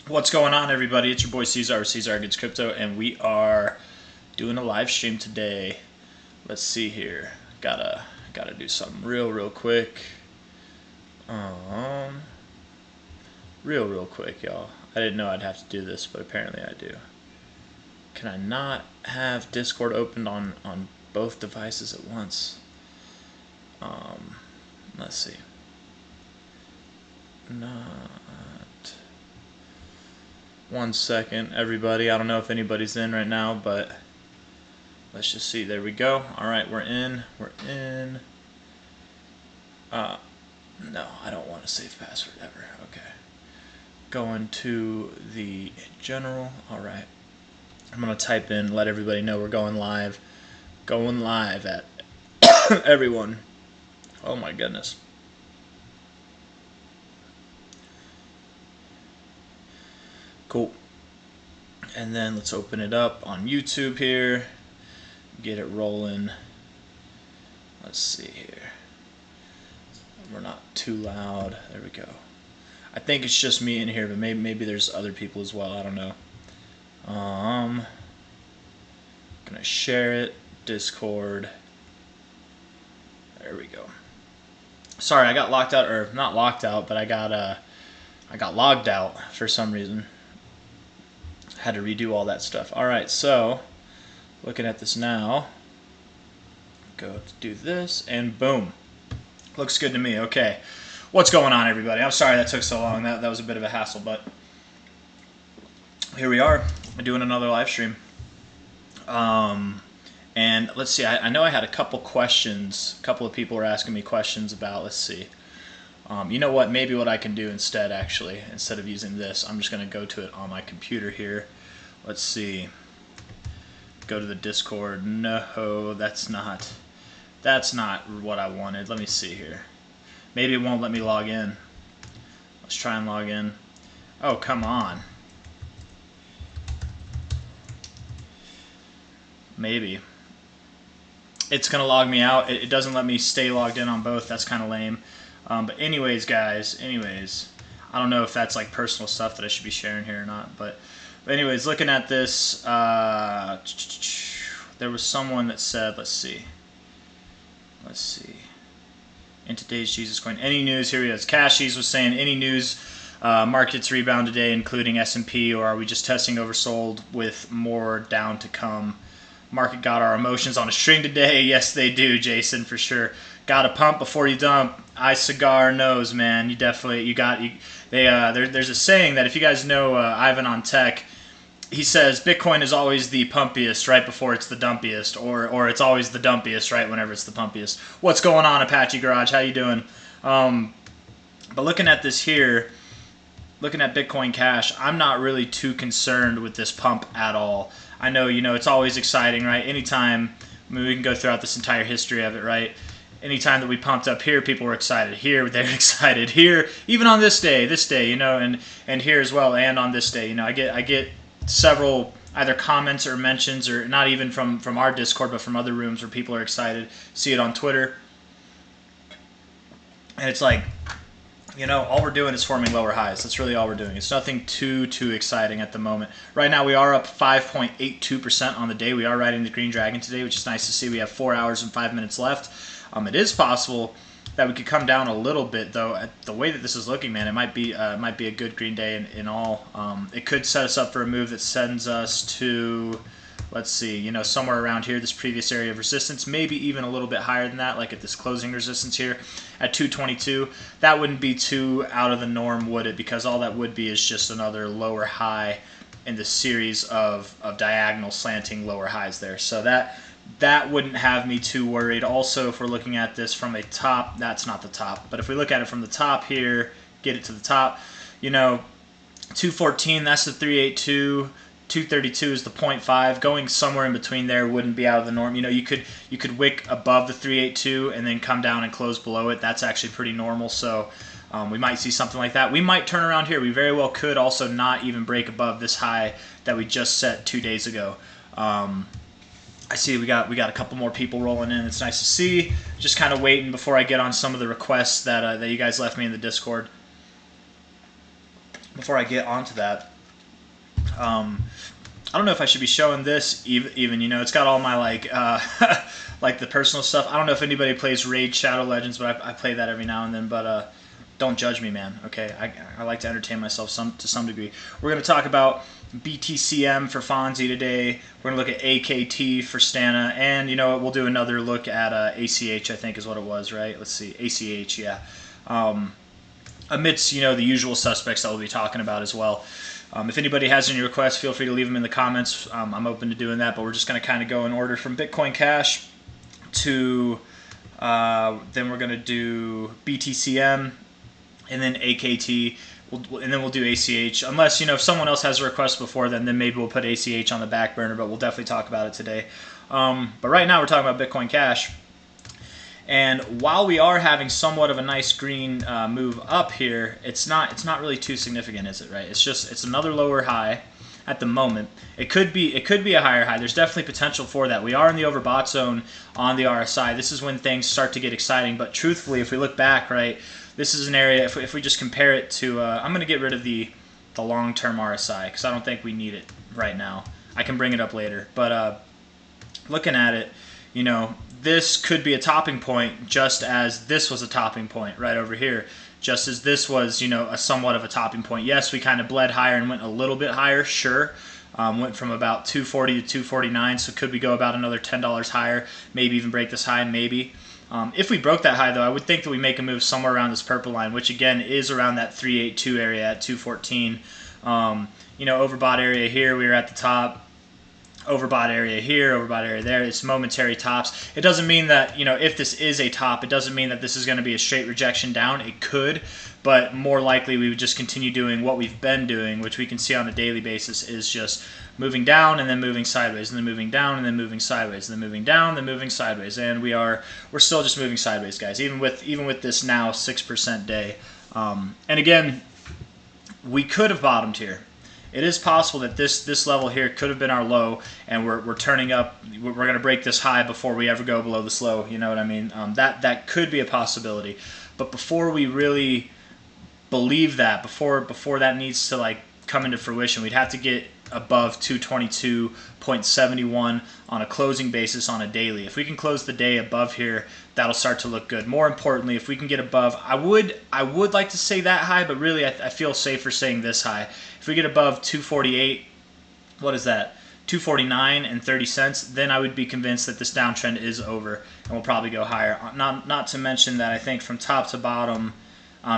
What's going on, everybody? It's your boy C-Zar with C-Zar Gets Crypto, and we are doing a live stream today. Let's see here. Gotta do something real quick. Real quick, y'all. I didn't know I'd have to do this, but apparently I do. Can I not have Discord opened on both devices at once? Let's see. Not. 1 second, everybody. I don't know if anybody's in right now, but let's just see. There we go. All right, we're in. No, I don't want a safe password ever. Okay. Going to the general. All right. I'm going to type in, let everybody know we're going live. Going live at everyone. Oh my goodness. Cool. And then let's open it up on YouTube here. Get it rolling. Let's see here. We're not too loud. There we go. I think it's just me in here, but maybe there's other people as well. I don't know. Gonna share it. Discord. There we go. Sorry, I got locked out, or not locked out, but I got logged out for some reason. Had to redo all that stuff. Alright, so looking at this now, go to do this, and boom. Looks good to me. Okay. What's going on, everybody? I'm sorry that took so long. That was a bit of a hassle, but here we are. I'm doing another live stream. And let's see, I know I had a couple questions. A couple of people were asking me questions about, let's see. You know what, maybe what I can do instead, actually, instead of using this, I'm just going to go to it on my computer here. Let's see. Go to the Discord. No, that's not what I wanted. Let me see here. Maybe it won't let me log in. Let's try and log in. Oh, come on. Maybe. It's going to log me out. It doesn't let me stay logged in on both. That's kind of lame. But anyways, guys, I don't know if that's like personal stuff that I should be sharing here or not. But anyways, looking at this, there was someone that said, let's see. In today's Jesus coin, any news? Here he is. Cashies was saying, any news? Markets rebound today, including S&P, or are we just testing oversold with more down to come? Market got our emotions on a string today. Yes, they do, Jason, for sure. Got to pump before you dump. Cigar knows, man. There's a saying that if you guys know Ivan on Tech, he says Bitcoin is always the pumpiest right before it's the dumpiest, or it's always the dumpiest right whenever it's the pumpiest. What's going on, Apache Garage? How you doing? But looking at this here, looking at Bitcoin Cash, I'm not really too concerned with this pump at all. I know, it's always exciting, right? Anytime, we can go throughout this entire history of it, right? Anytime that we pumped up here, people were excited. Here, they're excited. Here, even on this day, and here as well, and on this day, I get several either comments or mentions, or not even from our Discord, but from other rooms where people are excited. See it on Twitter, and it's like, all we're doing is forming lower highs. That's really all we're doing. It's nothing too exciting at the moment. Right now, we are up 5.82% on the day. We are riding the Green Dragon today, which is nice to see. We have 4 hours and 5 minutes left. It is possible that we could come down a little bit, though. At the way that this is looking, man, it might be a good green day in all. It could set us up for a move that sends us to, let's see, somewhere around here, this previous area of resistance, maybe even a little bit higher than that, like at this closing resistance here at 222. That wouldn't be too out of the norm, would it? Because all that would be is just another lower high in the series of diagonal slanting lower highs there. So that wouldn't have me too worried. Also, if we're looking at this from a top, that's not the top, but if we look at it from the top here, get it to the top, 214, that's the 382. 232 is the 0.5. Going somewhere in between there wouldn't be out of the norm. You could wick above the 382 and then come down and close below it. That's actually pretty normal. So we might see something like that. We might turn around here. We very well could also not even break above this high that we just set 2 days ago. I see we got a couple more people rolling in. It's nice to see. Just kind of waiting before I get on some of the requests that you guys left me in the Discord. Before I get onto that, I don't know if I should be showing this even. You know, it's got all my like like the personal stuff. I don't know if anybody plays Raid Shadow Legends, but I play that every now and then. But don't judge me, man. Okay, I like to entertain myself to some degree. We're gonna talk about BTCM for Fonzie today. We're gonna look at AKT for Stana, and you know what? We'll do another look at ACH. I think is what it was, right? Let's see, ACH. Yeah. Amidst, you know, the usual suspects that we'll be talking about as well. If anybody has any requests, feel free to leave them in the comments. I'm open to doing that, but we're just going to kind of go in order from Bitcoin Cash to then we're going to do BTCM and then AKT, and then we'll do ACH. Unless, you know, if someone else has a request before then maybe we'll put ACH on the back burner, but we'll definitely talk about it today. But right now we're talking about Bitcoin Cash. And while we are having somewhat of a nice green move up here, it's not really too significant, is it? Right? It's another lower high at the moment. It could be a higher high. There's definitely potential for that. We are in the overbought zone on the RSI. This is when things start to get exciting. But truthfully, if we look back, right, this is an area. If we just compare it to, I'm going to get rid of the long-term RSI because I don't think we need it right now. I can bring it up later. But looking at it, you know, this could be a topping point just as this was a topping point right over here. Just as this was, you know, a somewhat of a topping point. Yes, we kind of bled higher and went a little bit higher, sure. Went from about 240 to 249, so could we go about another $10 higher, maybe even break this high, maybe. If we broke that high, though, I would think that we make a move somewhere around this purple line, which, again, is around that 382 area at 214. You know, overbought area here, we were at the top. Overbought area here, overbought area there. It's momentary tops. It doesn't mean that, you know, if this is a top, it doesn't mean that this is going to be a straight rejection down. It could, but more likely we would just continue doing what we've been doing, which we can see on a daily basis is just moving down and then moving sideways, and then moving down and then moving sideways, and then moving down, then moving sideways. And we're still just moving sideways, guys, even with this now 6% day. And again, we could have bottomed here. It is possible that this level here could have been our low, and we're turning up. We're going to break this high before we ever go below this low. You know what I mean? That could be a possibility. But before we really believe that, before that needs to like come into fruition, we'd have to get above 222.71 on a closing basis on a daily. If we can close the day above here, that'll start to look good. More importantly, if we can get above, I would like to say that high, but really I feel safer saying this high. If we get above 248, what is that? 249 and 30 cents, then I would be convinced that this downtrend is over and we'll probably go higher. Not to mention that I think from top to bottom,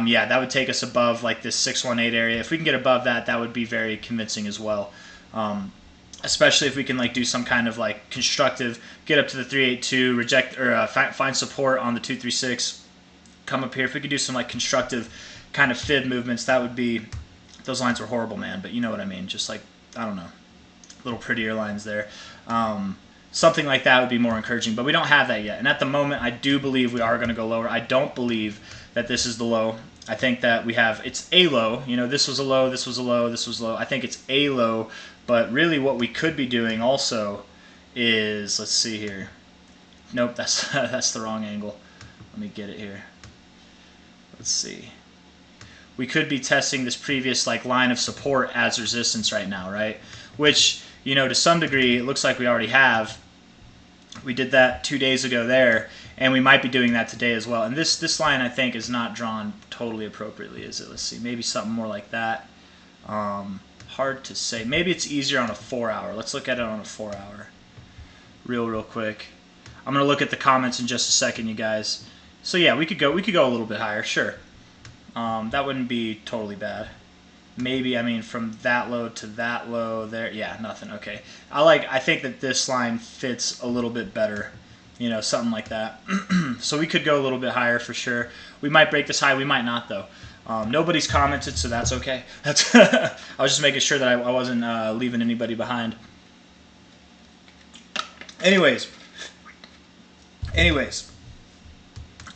yeah, that would take us above like this 618 area. If we can get above that, that would be very convincing as well. Especially if we can like do some kind of like constructive, get up to the 382, reject or find support on the 236, come up here. If we could do some like constructive kind of fib movements, that would be. Those lines were horrible, man, but you know what I mean. Just like, I don't know, little prettier lines there. Something like that would be more encouraging, but we don't have that yet. And at the moment, I do believe we are going to go lower. I don't believe that this is the low. I think that we have, it's a low. You know, this was a low, this was a low, this was low. I think it's a low, but really what we could be doing also is, let's see here. Nope, that's the wrong angle. Let me get it here. Let's see. We could be testing this previous like line of support as resistance right now, right? Which, you know, to some degree, it looks like we already have. We did that 2 days ago there, and we might be doing that today as well. And this line, I think, is not drawn totally appropriately, is it? Let's see, maybe something more like that. Hard to say. Maybe it's easier on a 4-hour. Let's look at it on a 4-hour, real quick. I'm gonna look at the comments in just a second, you guys. So yeah, we could go a little bit higher, sure. That wouldn't be totally bad. Maybe, I mean, from that low to that low there, yeah, nothing. Okay, I think that this line fits a little bit better, you know, something like that. So we could go a little bit higher for sure. We might break this high, we might not though. Nobody's commented, so that's okay. That's I was just making sure that I wasn't leaving anybody behind. Anyways,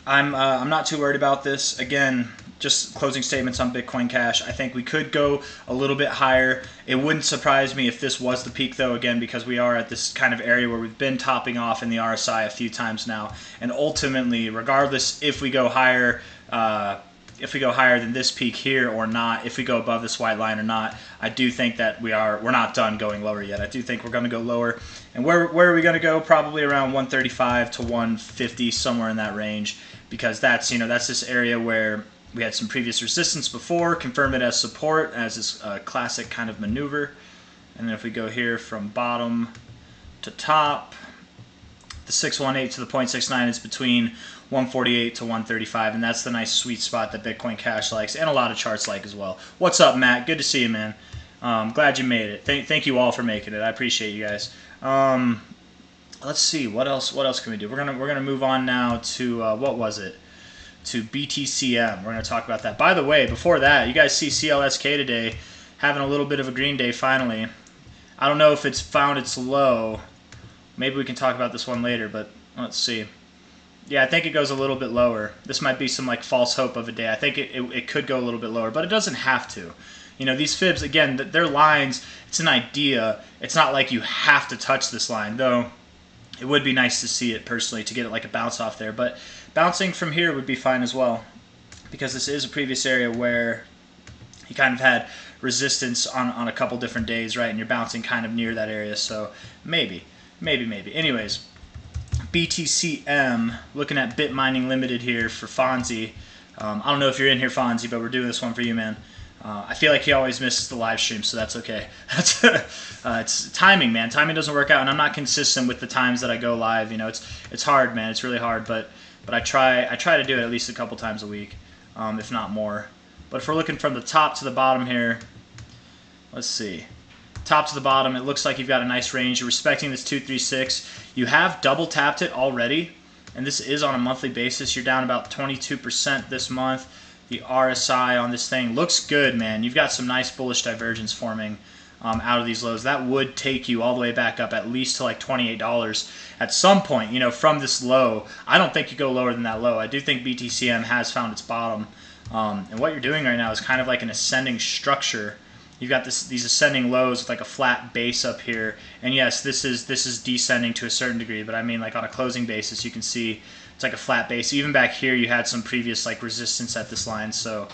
I'm not too worried about this. Again, just closing statements on Bitcoin Cash. I think we could go a little bit higher. It wouldn't surprise me if this was the peak, though, again, because we are at this kind of area where we've been topping off in the RSI a few times now. And ultimately, regardless if we go higher, if we go higher than this peak here or not, if we go above this white line or not. I do think that we're not done going lower yet. I do think we're going to go lower. And where are we going to go? Probably around 135 to 150, somewhere in that range, because that's this area where we had some previous resistance before, confirm it as support, as this classic kind of maneuver. And then if we go here from bottom to top, the 618 to the 0.69 is between 148 to 135, and that's the nice sweet spot that Bitcoin Cash likes, and a lot of charts like as well. What's up, Matt? Good to see you, man. Glad you made it. Thank you all for making it. I appreciate you guys. Let's see, what else can we do? We're gonna move on now to what was it? To BTCM. We're gonna talk about that. By the way, before that, you guys see CLSK today having a little bit of a green day finally. I don't know if it's found its low. Maybe we can talk about this one later, but let's see. Yeah, I think it goes a little bit lower. This might be some like false hope of a day. I think it could go a little bit lower, but it doesn't have to. These fibs, again, they're lines. It's an idea. It's not like you have to touch this line, though it would be nice to see it personally, to get it like a bounce off there. But bouncing from here would be fine as well, because this is a previous area where you kind of had resistance on a couple different days, right? And you're bouncing kind of near that area, so maybe. Anyways, BTCM, looking at Bit Mining Limited here for Fonzie. I don't know if you're in here, Fonzie, but we're doing this one for you, man. I feel like he always misses the live stream, so that's okay. It's timing, man. Timing doesn't work out, and I'm not consistent with the times that I go live. It's hard, man. It's really hard, but I try to do it at least a couple times a week, if not more. But if we're looking from the top to the bottom here, let's see. Top to the bottom, it looks like you've got a nice range. You're respecting this 236. You have double tapped it already, and this is on a monthly basis. You're down about 22% this month. The RSI on this thing looks good, man. You've got some nice bullish divergence forming out of these lows. That would take you all the way back up at least to like $28 at some point, from this low. I don't think you go lower than that low. I do think BTCM has found its bottom. And what you're doing right now is kind of like an ascending structure. You've got these ascending lows with like a flat base up here, and yes, this is descending to a certain degree, but I mean like on a closing basis, you can see it's like a flat base. Even back here, you had some previous like resistance at this line, so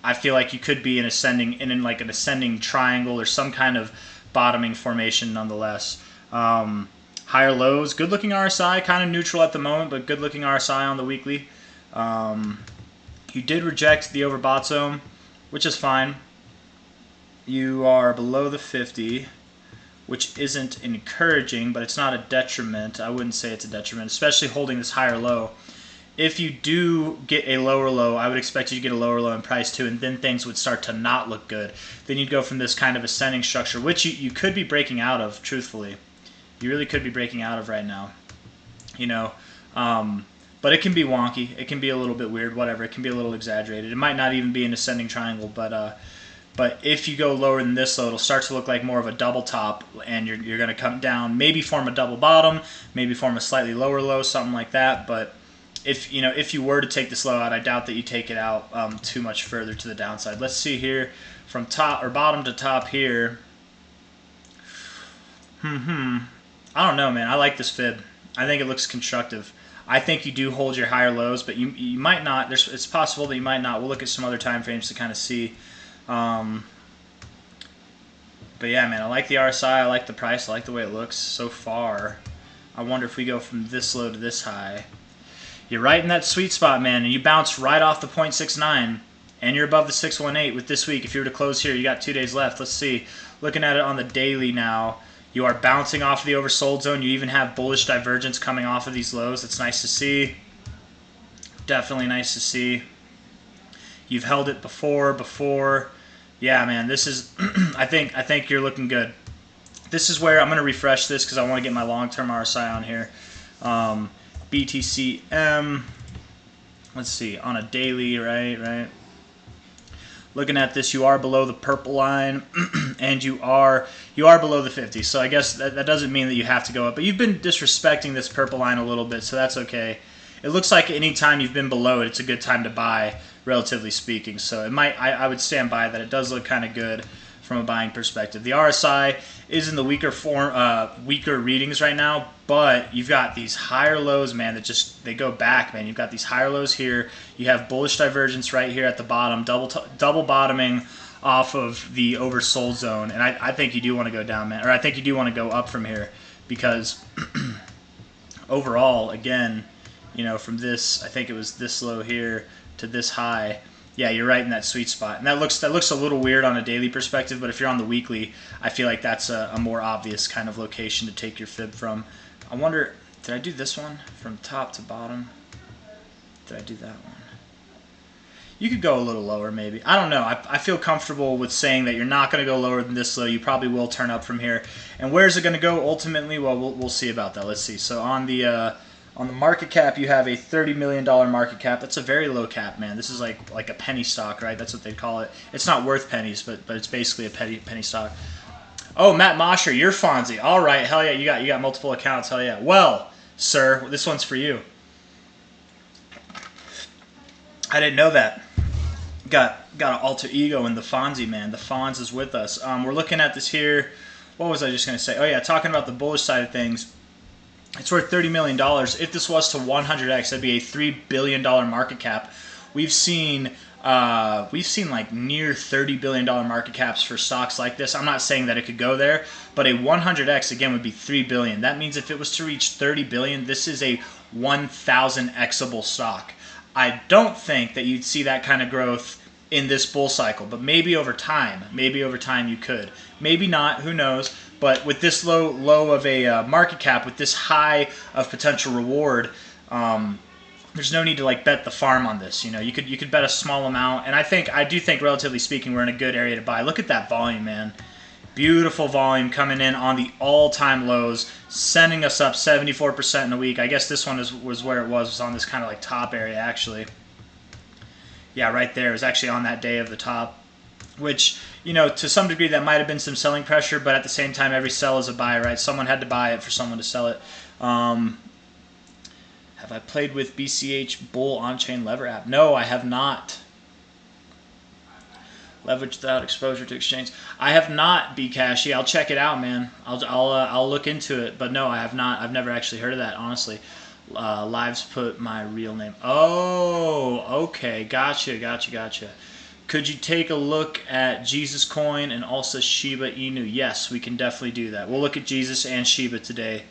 I feel like you could be in like an ascending triangle or some kind of bottoming formation nonetheless. Higher lows, good looking RSI, kind of neutral at the moment, but good looking RSI on the weekly. You did reject the overbought zone, which is fine. You are below the 50, which isn't encouraging, but it's not a detriment. I wouldn't say it's a detriment, especially holding this higher low. If you do get a lower low, I would expect you to get a lower low in price too, and then things would start to not look good. Then you'd go from this kind of ascending structure, which you could be breaking out of, truthfully. You really could be breaking out of right now. But it can be wonky. It can be a little bit weird, whatever. It can be a little exaggerated. It might not even be an ascending triangle, but if you go lower than this low, it'll start to look like more of a double top, and you're going to come down, maybe form a double bottom, maybe form a slightly lower low, something like that. But if you were to take this low out, I doubt that you take it out too much further to the downside. Let's see here from top or bottom to top here. I don't know, man. I like this fib. I think it looks constructive. I think you do hold your higher lows, but you might not. It's possible that you might not. We'll look at some other time frames to kind of see. But yeah, man, I like the RSI, I like the price, I like the way it looks so far. I wonder if we go from this low to this high. You're right in that sweet spot, man, and you bounce right off the 0.69, and you're above the 618 with this week. If you were to close here, you got 2 days left. Let's see. Looking at it on the daily now, you are bouncing off the oversold zone. You even have bullish divergence coming off of these lows. It's nice to see. Definitely nice to see. You've held it before. Yeah, man, this is I think you're looking good. This is where I'm going to refresh this because I want to get my long-term RSI on here. BTCM, let's see, on a daily, right? Looking at this, you are below the purple line, and you are below the 50. So I guess that doesn't mean that you have to go up, but you've been disrespecting this purple line a little bit, so that's okay. It looks like any time you've been below it, it's a good time to buy, relatively speaking. So it might, I would stand by that. It does look kind of good. from a buying perspective. The RSI is in the weaker readings right now, but you've got these higher lows, man, that just they go back, man. You've got these higher lows here. You have bullish divergence right here at the bottom, double bottoming off of the oversold zone, and I think you do want to go down, man, or I think you do want to go up from here because overall, again, you know, from this, I think it was this low here to this high. Yeah, you're right in that sweet spot, and that looks a little weird on a daily perspective. But if you're on the weekly, I feel like that's a more obvious kind of location to take your fib from. I wonder, did I do this one from top to bottom? Did I do that one? You could go a little lower, maybe. I don't know. I feel comfortable with saying that you're not going to go lower than this low. You probably will turn up from here. And where's it going to go ultimately? Well, we'll see about that. Let's see. So on the market cap, you have a $30 million market cap. That's a very low cap, man. This is like a penny stock, right? That's what they call it. It's not worth pennies, but it's basically a penny stock. Oh, Matt Mosher, you're Fonzie. All right, hell yeah, you got multiple accounts. Hell yeah. Well, sir, this one's for you. I didn't know that. Got an alter ego in the Fonzie, man. The Fonz is with us. We're looking at this here. What was I just going to say? Oh, yeah, talking about the bullish side of things. It's worth $30 million. If this was to 100x, that'd be a $3 billion market cap. We've seen like near $30 billion market caps for stocks like this. I'm not saying that it could go there, but a 100x, again, would be $3 billion. That means if it was to reach $30 billion, this is a 1,000xable stock. I don't think that you'd see that kind of growth in this bull cycle, but maybe over time you could. Maybe not, who knows? But with this low of a market cap, with this high of potential reward, there's no need to like bet the farm on this. You know, you could bet a small amount, and I do think relatively speaking, we're in a good area to buy. Look at that volume, man. Beautiful volume coming in on the all-time lows, sending us up 74% in a week. I guess this one was where it was on this kind of like top area, actually. Yeah, right there. It was actually on that day of the top, which, you know, to some degree that might have been some selling pressure, but at the same time, every sell is a buy, right? Someone had to buy it for someone to sell it. Have I played with BCH Bull On-Chain Lever app? No, I have not. Leverage without exposure to exchange. I have not, Bcashy. I'll check it out, man. I'll look into it. But no, I have not. I've never actually heard of that, honestly. Lives put my real name. Oh, okay. Gotcha. Could you take a look at Jesus Coin and also Shiba Inu? Yes, we can definitely do that. We'll look at Jesus and Shiba today.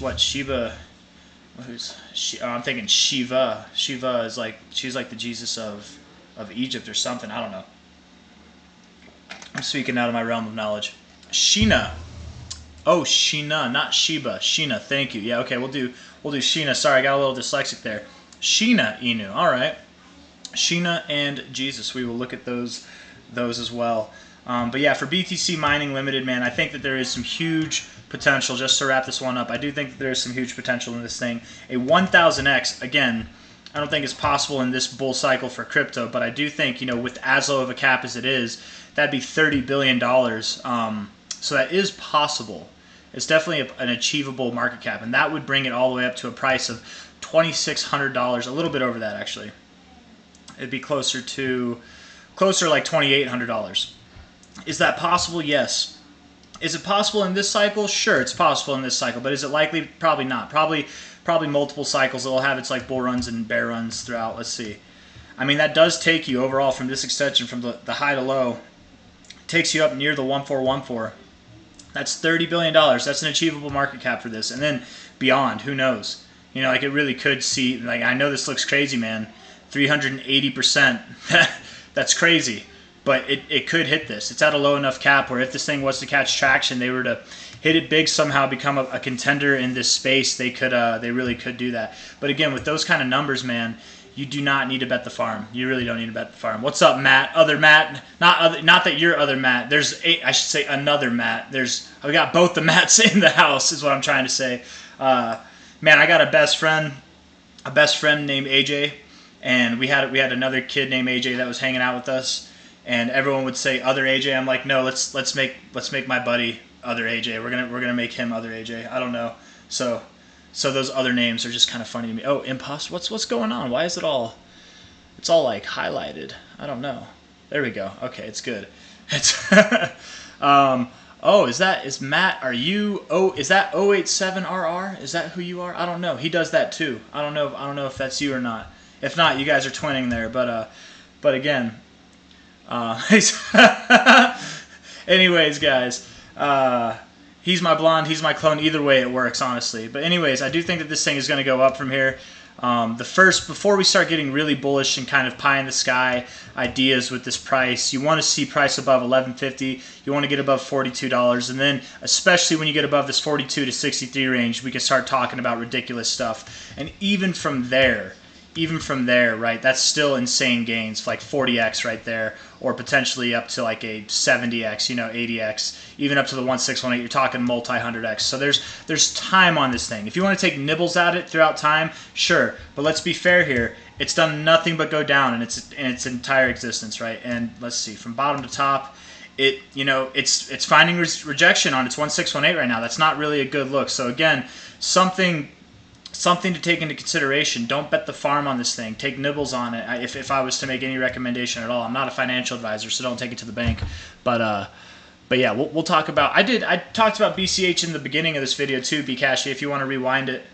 Shiba? I'm thinking Shiva. Shiva is like, she's like the Jesus of Egypt or something. I don't know. I'm speaking out of my realm of knowledge. Sheena. Oh, Sheena, not Shiba. Sheena, thank you. Yeah, okay, we'll do Sheena. Sorry, I got a little dyslexic there. Sheena Inu. All right. Sheena and Jesus. We will look at those as well. But yeah, for BTC Mining Limited, man, I think that there is some huge potential. Just to wrap this one up, I do think that there is some huge potential in this thing. A 1,000x, again, I don't think it's possible in this bull cycle for crypto, but I do think, you know, with as low of a cap as it is, that'd be $30 billion. So that is possible. It's definitely an achievable market cap, and that would bring it all the way up to a price of $2,600, a little bit over that, actually. It'd be closer like $2,800. Is that possible? Yes. Is it possible in this cycle? Sure, it's possible in this cycle, but is it likely? Probably not. Probably multiple cycles. It'll have its like bull runs and bear runs throughout. Let's see. I mean, that does take you overall from this extension, from the high to low, takes you up near the 1414. That's $30 billion. That's an achievable market cap for this. And then beyond, who knows? You know, like it really could see, like, I know this looks crazy, man. 380%. That's crazy. But it could hit this. It's at a low enough cap where if this thing was to catch traction, they were to hit it big somehow, become a contender in this space, they really could do that. But again, with those kind of numbers, man, you do not need to bet the farm. You really don't need to bet the farm. What's up, Matt? Other Matt? Not that you're other Matt. I should say another Matt. We got both the Matts in the house, is what I'm trying to say. Man, I got a best friend named AJ, and we had another kid named AJ that was hanging out with us, and everyone would say other AJ. I'm like, no, let's make my buddy other AJ. We're gonna make him other AJ. I don't know. So those other names are just kind of funny to me. Oh, imposter. What's going on? Why is it's all like highlighted? I don't know. There we go. Okay, it's good. It's oh, is Matt? Are you? Oh, is that 087RR? Is that who you are? I don't know. He does that too. I don't know. I don't know if that's you or not. If not, you guys are twinning there. But again, anyways, guys. He's my blonde, he's my clone. Either way, it works, honestly. But anyways, I do think that this thing is going to go up from here. Before we start getting really bullish and kind of pie in the sky ideas with this price, you want to see price above $11.50. You want to get above $42, and then especially when you get above this 42 to 63 range, we can start talking about ridiculous stuff. And even from there, right, that's still insane gains, like 40x right there, or potentially up to like a 70x, 80x, even up to the 1618. You're talking multi-100x. So there's time on this thing. If you want to take nibbles at it throughout time, sure, but let's be fair here. It's done nothing but go down in its entire existence, right? And let's see, from bottom to top, it's finding rejection on its 1618 right now. That's not really a good look. So again, something to take into consideration. Don't bet the farm on this thing. Take nibbles on it. If I was to make any recommendation at all, I'm not a financial advisor, so don't take it to the bank. But yeah, we'll talk about. I talked about BCH in the beginning of this video too, Bcashy. If you want to rewind it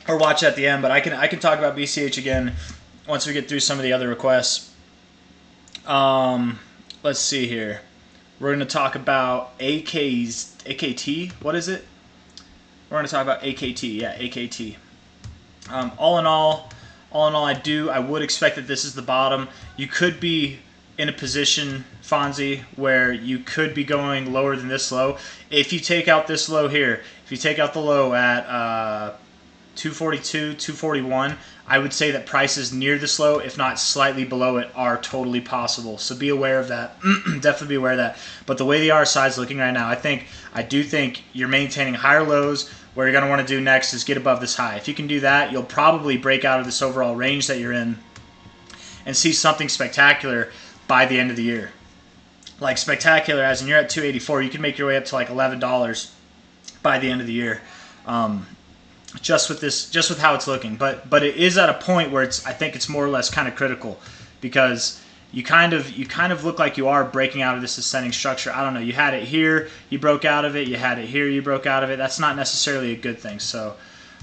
or watch at the end, but I can talk about BCH again once we get through some of the other requests. Let's see here. We're going to talk about AKT. What is it? We're going to talk about AKT. Yeah, AKT. All in all, I would expect that this is the bottom. You could be in a position, Fonzie, where you could be going lower than this low. If you take out this low here, if you take out the low at 242, 241, I would say that prices near this low, if not slightly below it, are totally possible. So be aware of that. Definitely be aware of that. But the way the RSI is looking right now, I do think you're maintaining higher lows. What you're going to want to do next is get above this high. If you can do that, you'll probably break out of this overall range that you're in and see something spectacular by the end of the year. Like spectacular, as in you're at 284, you can make your way up to like $11 by the end of the year. Just with how it's looking, but it is at a point where I think it's more or less kind of critical, because you kind of look like you are breaking out of this ascending structure. I don't know. You had it here, you broke out of it. You had it here, you broke out of it. That's not necessarily a good thing. So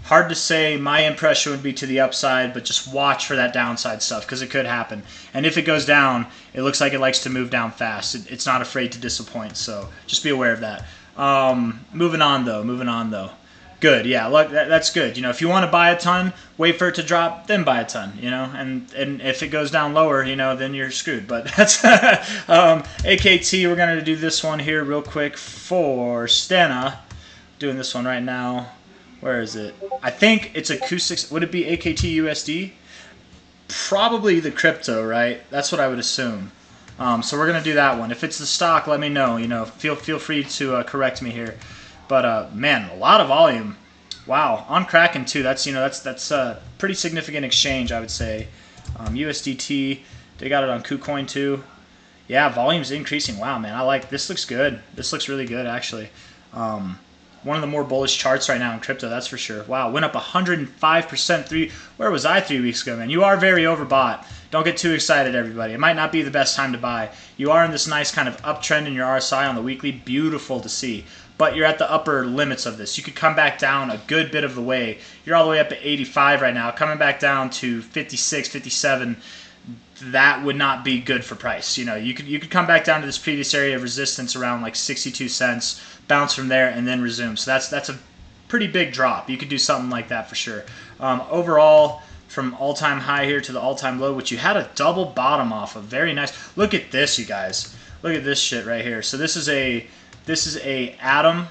hard to say. My impression would be to the upside, but just watch for that downside stuff, because it could happen. And if it goes down, it looks like it likes to move down fast. It's not afraid to disappoint. So just be aware of that. Moving on though. Good, yeah, look, that's good. If you want to buy a ton, wait for it to drop, then buy a ton, and if it goes down lower, then you're screwed. But that's AKT. We're going to do this one here real quick for Stena. Doing this one right now. Where is it? I think it's acoustics. Would it be AKT USD? Probably the crypto, right? That's what I would assume. So we're going to do that one. If it's the stock, let me know. Feel free to correct me here. But man, a lot of volume. Wow, on Kraken too. That's a pretty significant exchange, I would say. USDT, they got it on KuCoin too. Yeah, volume's increasing. Wow, man, I like this. Looks good. This looks really good, actually. One of the more bullish charts right now in crypto, that's for sure. Wow, went up 105%. Where was I 3 weeks ago, man? You are very overbought. Don't get too excited, everybody. It might not be the best time to buy. You are in this nice kind of uptrend in your RSI on the weekly. Beautiful to see. But you're at the upper limits of this. You could come back down a good bit of the way. You're all the way up at 85 right now. Coming back down to 56, 57, that would not be good for price. You could come back down to this previous area of resistance around like 62 cents, bounce from there, and then resume. So that's a pretty big drop. You could do something like that for sure. Overall, from all-time high here to the all-time low, which you had a double bottom off of. Very nice. Look at this, you guys. Look at this shit right here. So this is a Adam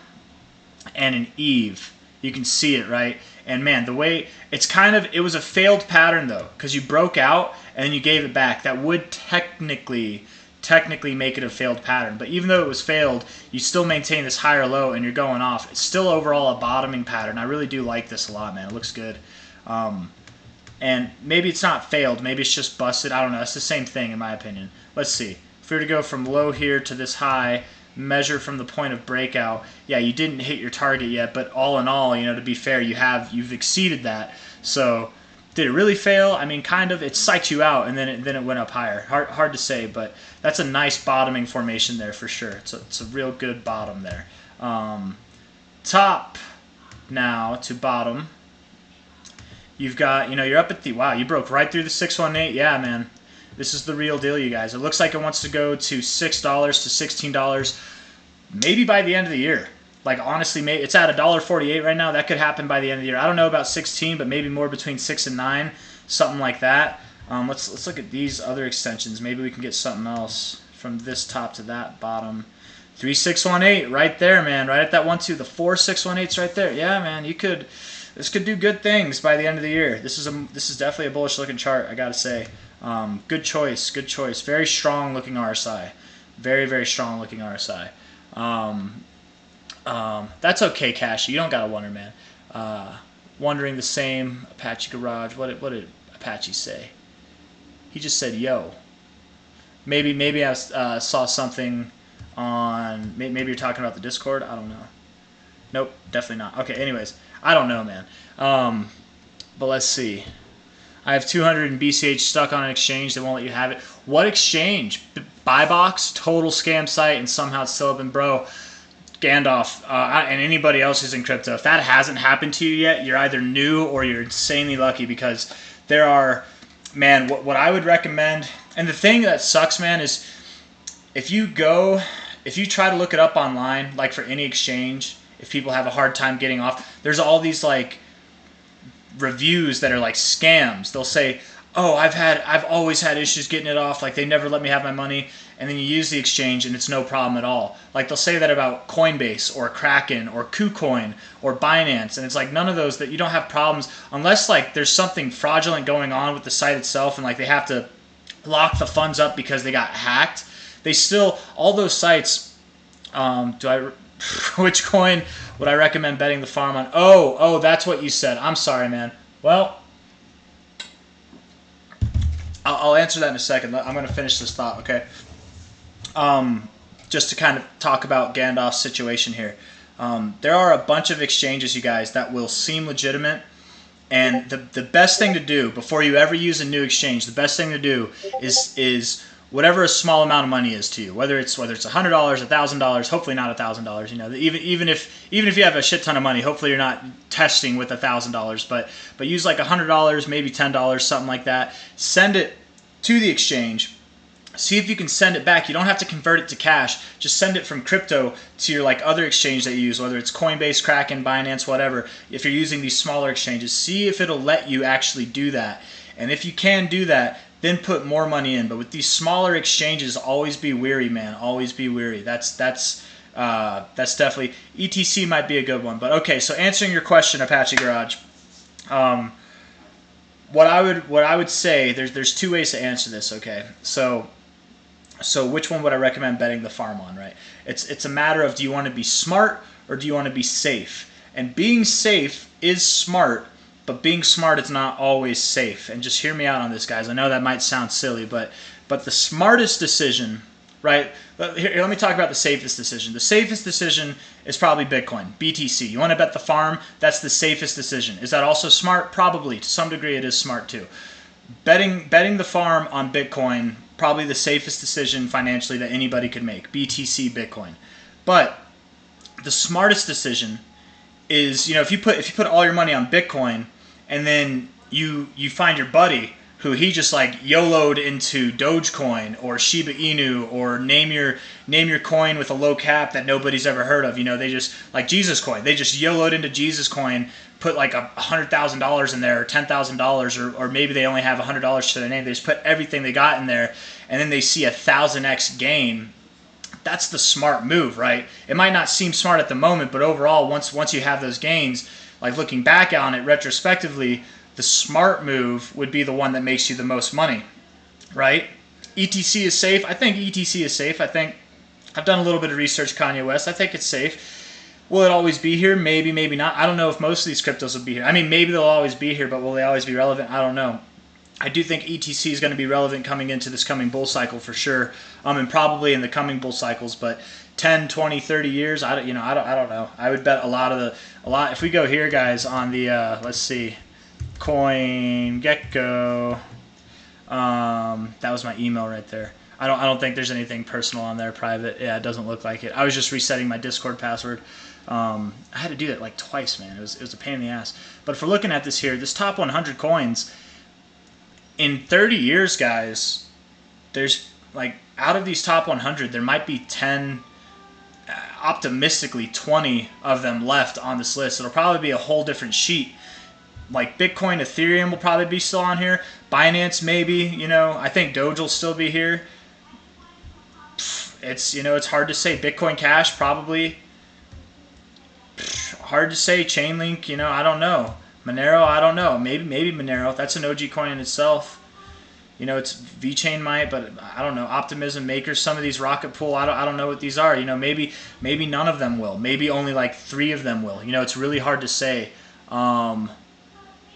and an Eve. You can see it, right? And man, the way it was a failed pattern though, because you broke out and then you gave it back. That would technically make it a failed pattern. But even though it was failed, you still maintain this higher low and you're going off. It's still overall a bottoming pattern. I really do like this a lot, man. It looks good. And maybe it's not failed. Maybe it's just busted. I don't know. It's the same thing in my opinion. Let's see. If we were to go from low here to this high, measure from the point of breakout. Yeah, you didn't hit your target yet, but all in all, to be fair, you've exceeded that. So Did it really fail? I mean, kind of. It psyched you out, and then it went up higher. Hard to say, but that's a nice bottoming formation there for sure. It's a real good bottom there. Top now to bottom. You've got, you're up at the, wow, you broke right through the 618. Yeah, man. This is the real deal, you guys. It looks like it wants to go to $6 to $16 maybe by the end of the year. Like, honestly, it's at $1.48 right now. That could happen by the end of the year. I don't know about 16, but maybe more between 6 and 9, something like that. Let's look at these other extensions. Maybe we can get something else from this top to that bottom. 3618 right there, man. Right at that 1-2. The 4618's right there. Yeah, man. This could do good things by the end of the year. This is definitely a bullish looking chart, I gotta say. Good choice. Good choice. Very strong looking RSI. Very, very strong looking RSI. That's okay, Cash. You don't gotta wonder, man. Wondering the same. Apache Garage. What did Apache say? He just said yo. Maybe I saw something on. Maybe you're talking about the Discord. I don't know. Nope, definitely not. Okay. Anyways, I don't know, man. But let's see. I have 200 in BCH stuck on an exchange. They won't let you have it. What exchange? Buybox, total scam site, and somehow it's still open, bro. Gandalf, and anybody else who's in crypto, if that hasn't happened to you yet, you're either new or you're insanely lucky, because there are, man, what I would recommend, and the thing that sucks, man, is if you try to look it up online, like for any exchange, if people have a hard time getting off, there's all these like reviews that are like scams. They'll say, oh, I've always had issues getting it off, like they never let me have my money, and then you use the exchange and it's no problem at all. Like they'll say that about Coinbase or Kraken or KuCoin or Binance, and it's like none of those, that you don't have problems unless like there's something fraudulent going on with the site itself, and like they have to lock the funds up because they got hacked. They still, all those sites, which coin would I recommend betting the farm on? Oh, that's what you said. I'm sorry, man. Well, I'll answer that in a second. I'm going to finish this thought, okay? Just to kind of talk about Gandalf's situation here. There are a bunch of exchanges, you guys, that will seem legitimate. And the best thing to do before you ever use a new exchange, the best thing to do is whatever a small amount of money is to you, whether it's $100, $1,000, hopefully not $1,000. You know, even if you have a shit ton of money, hopefully you're not testing with $1,000. But use like $100, maybe $10, something like that. Send it to the exchange. See if you can send it back. You don't have to convert it to cash. Just send it from crypto to your like other exchange that you use, whether it's Coinbase, Kraken, Binance, whatever. If you're using these smaller exchanges, see if it'll let you actually do that. And if you can do that, then put more money in. But with these smaller exchanges, always be wary, man. Always be wary. That's definitely, ETC might be a good one. But okay, so answering your question, Apache Garage, what I would say, there's two ways to answer this. Okay, so which one would I recommend betting the farm on? Right? It's a matter of, do you want to be smart or do you want to be safe? And being safe is smart. But being smart is not always safe. And just hear me out on this, guys. I know that might sound silly, but the smartest decision, right? Here, let me talk about the safest decision. The safest decision is probably Bitcoin, BTC. You want to bet the farm? That's the safest decision. Is that also smart? Probably. To some degree, it is smart too. Betting the farm on Bitcoin, probably the safest decision financially that anybody could make. BTC, Bitcoin. But the smartest decision is, if you put all your money on Bitcoin, and then you find your buddy who he just like YOLO'd into Dogecoin or Shiba Inu, or name your coin with a low cap that nobody's ever heard of. They just, like Jesus Coin, they just YOLO'd into Jesus Coin, put like $100,000 in there, or $10,000, or maybe they only have $100 to their name. They just put everything they got in there, and then they see 1,000x gain. That's the smart move, right? It might not seem smart at the moment, but overall, once you have those gains, like looking back on it retrospectively, the smart move would be the one that makes you the most money, right? ETC is safe. I think ETC is safe. I've done a little bit of research, Kanye West. I think it's safe. Will it always be here? Maybe, maybe not. I don't know if most of these cryptos will be here. I mean, maybe they'll always be here, but will they always be relevant? I don't know. I do think ETC is going to be relevant coming into this coming bull cycle for sure, and probably in the coming bull cycles. But 10, 20, 30 years, I don't know. I would bet a lot. If we go here, guys, on the let's see, CoinGecko. That was my email right there. I don't think there's anything personal on there, private. Yeah, it doesn't look like it. I was just resetting my Discord password. I had to do that like twice, man. It was a pain in the ass. But if we're looking at this here, this top 100 coins, in 30 years, guys, there's like, out of these top 100, there might be 10, optimistically 20 of them left on this list. It'll probably be a whole different sheet. Like Bitcoin, Ethereum will probably be still on here. Binance maybe, you know. I think Doge will still be here. It's, you know, it's hard to say. Bitcoin Cash probably. Hard to say. Chainlink, you know, I don't know. Monero, I don't know. Maybe Monero. That's an OG coin in itself. You know, it's VeChain might, but I don't know. Optimism, Maker, some of these Rocket Pool, I don't know what these are. You know, maybe none of them will. Maybe only like 3 of them will. You know, it's really hard to say. Let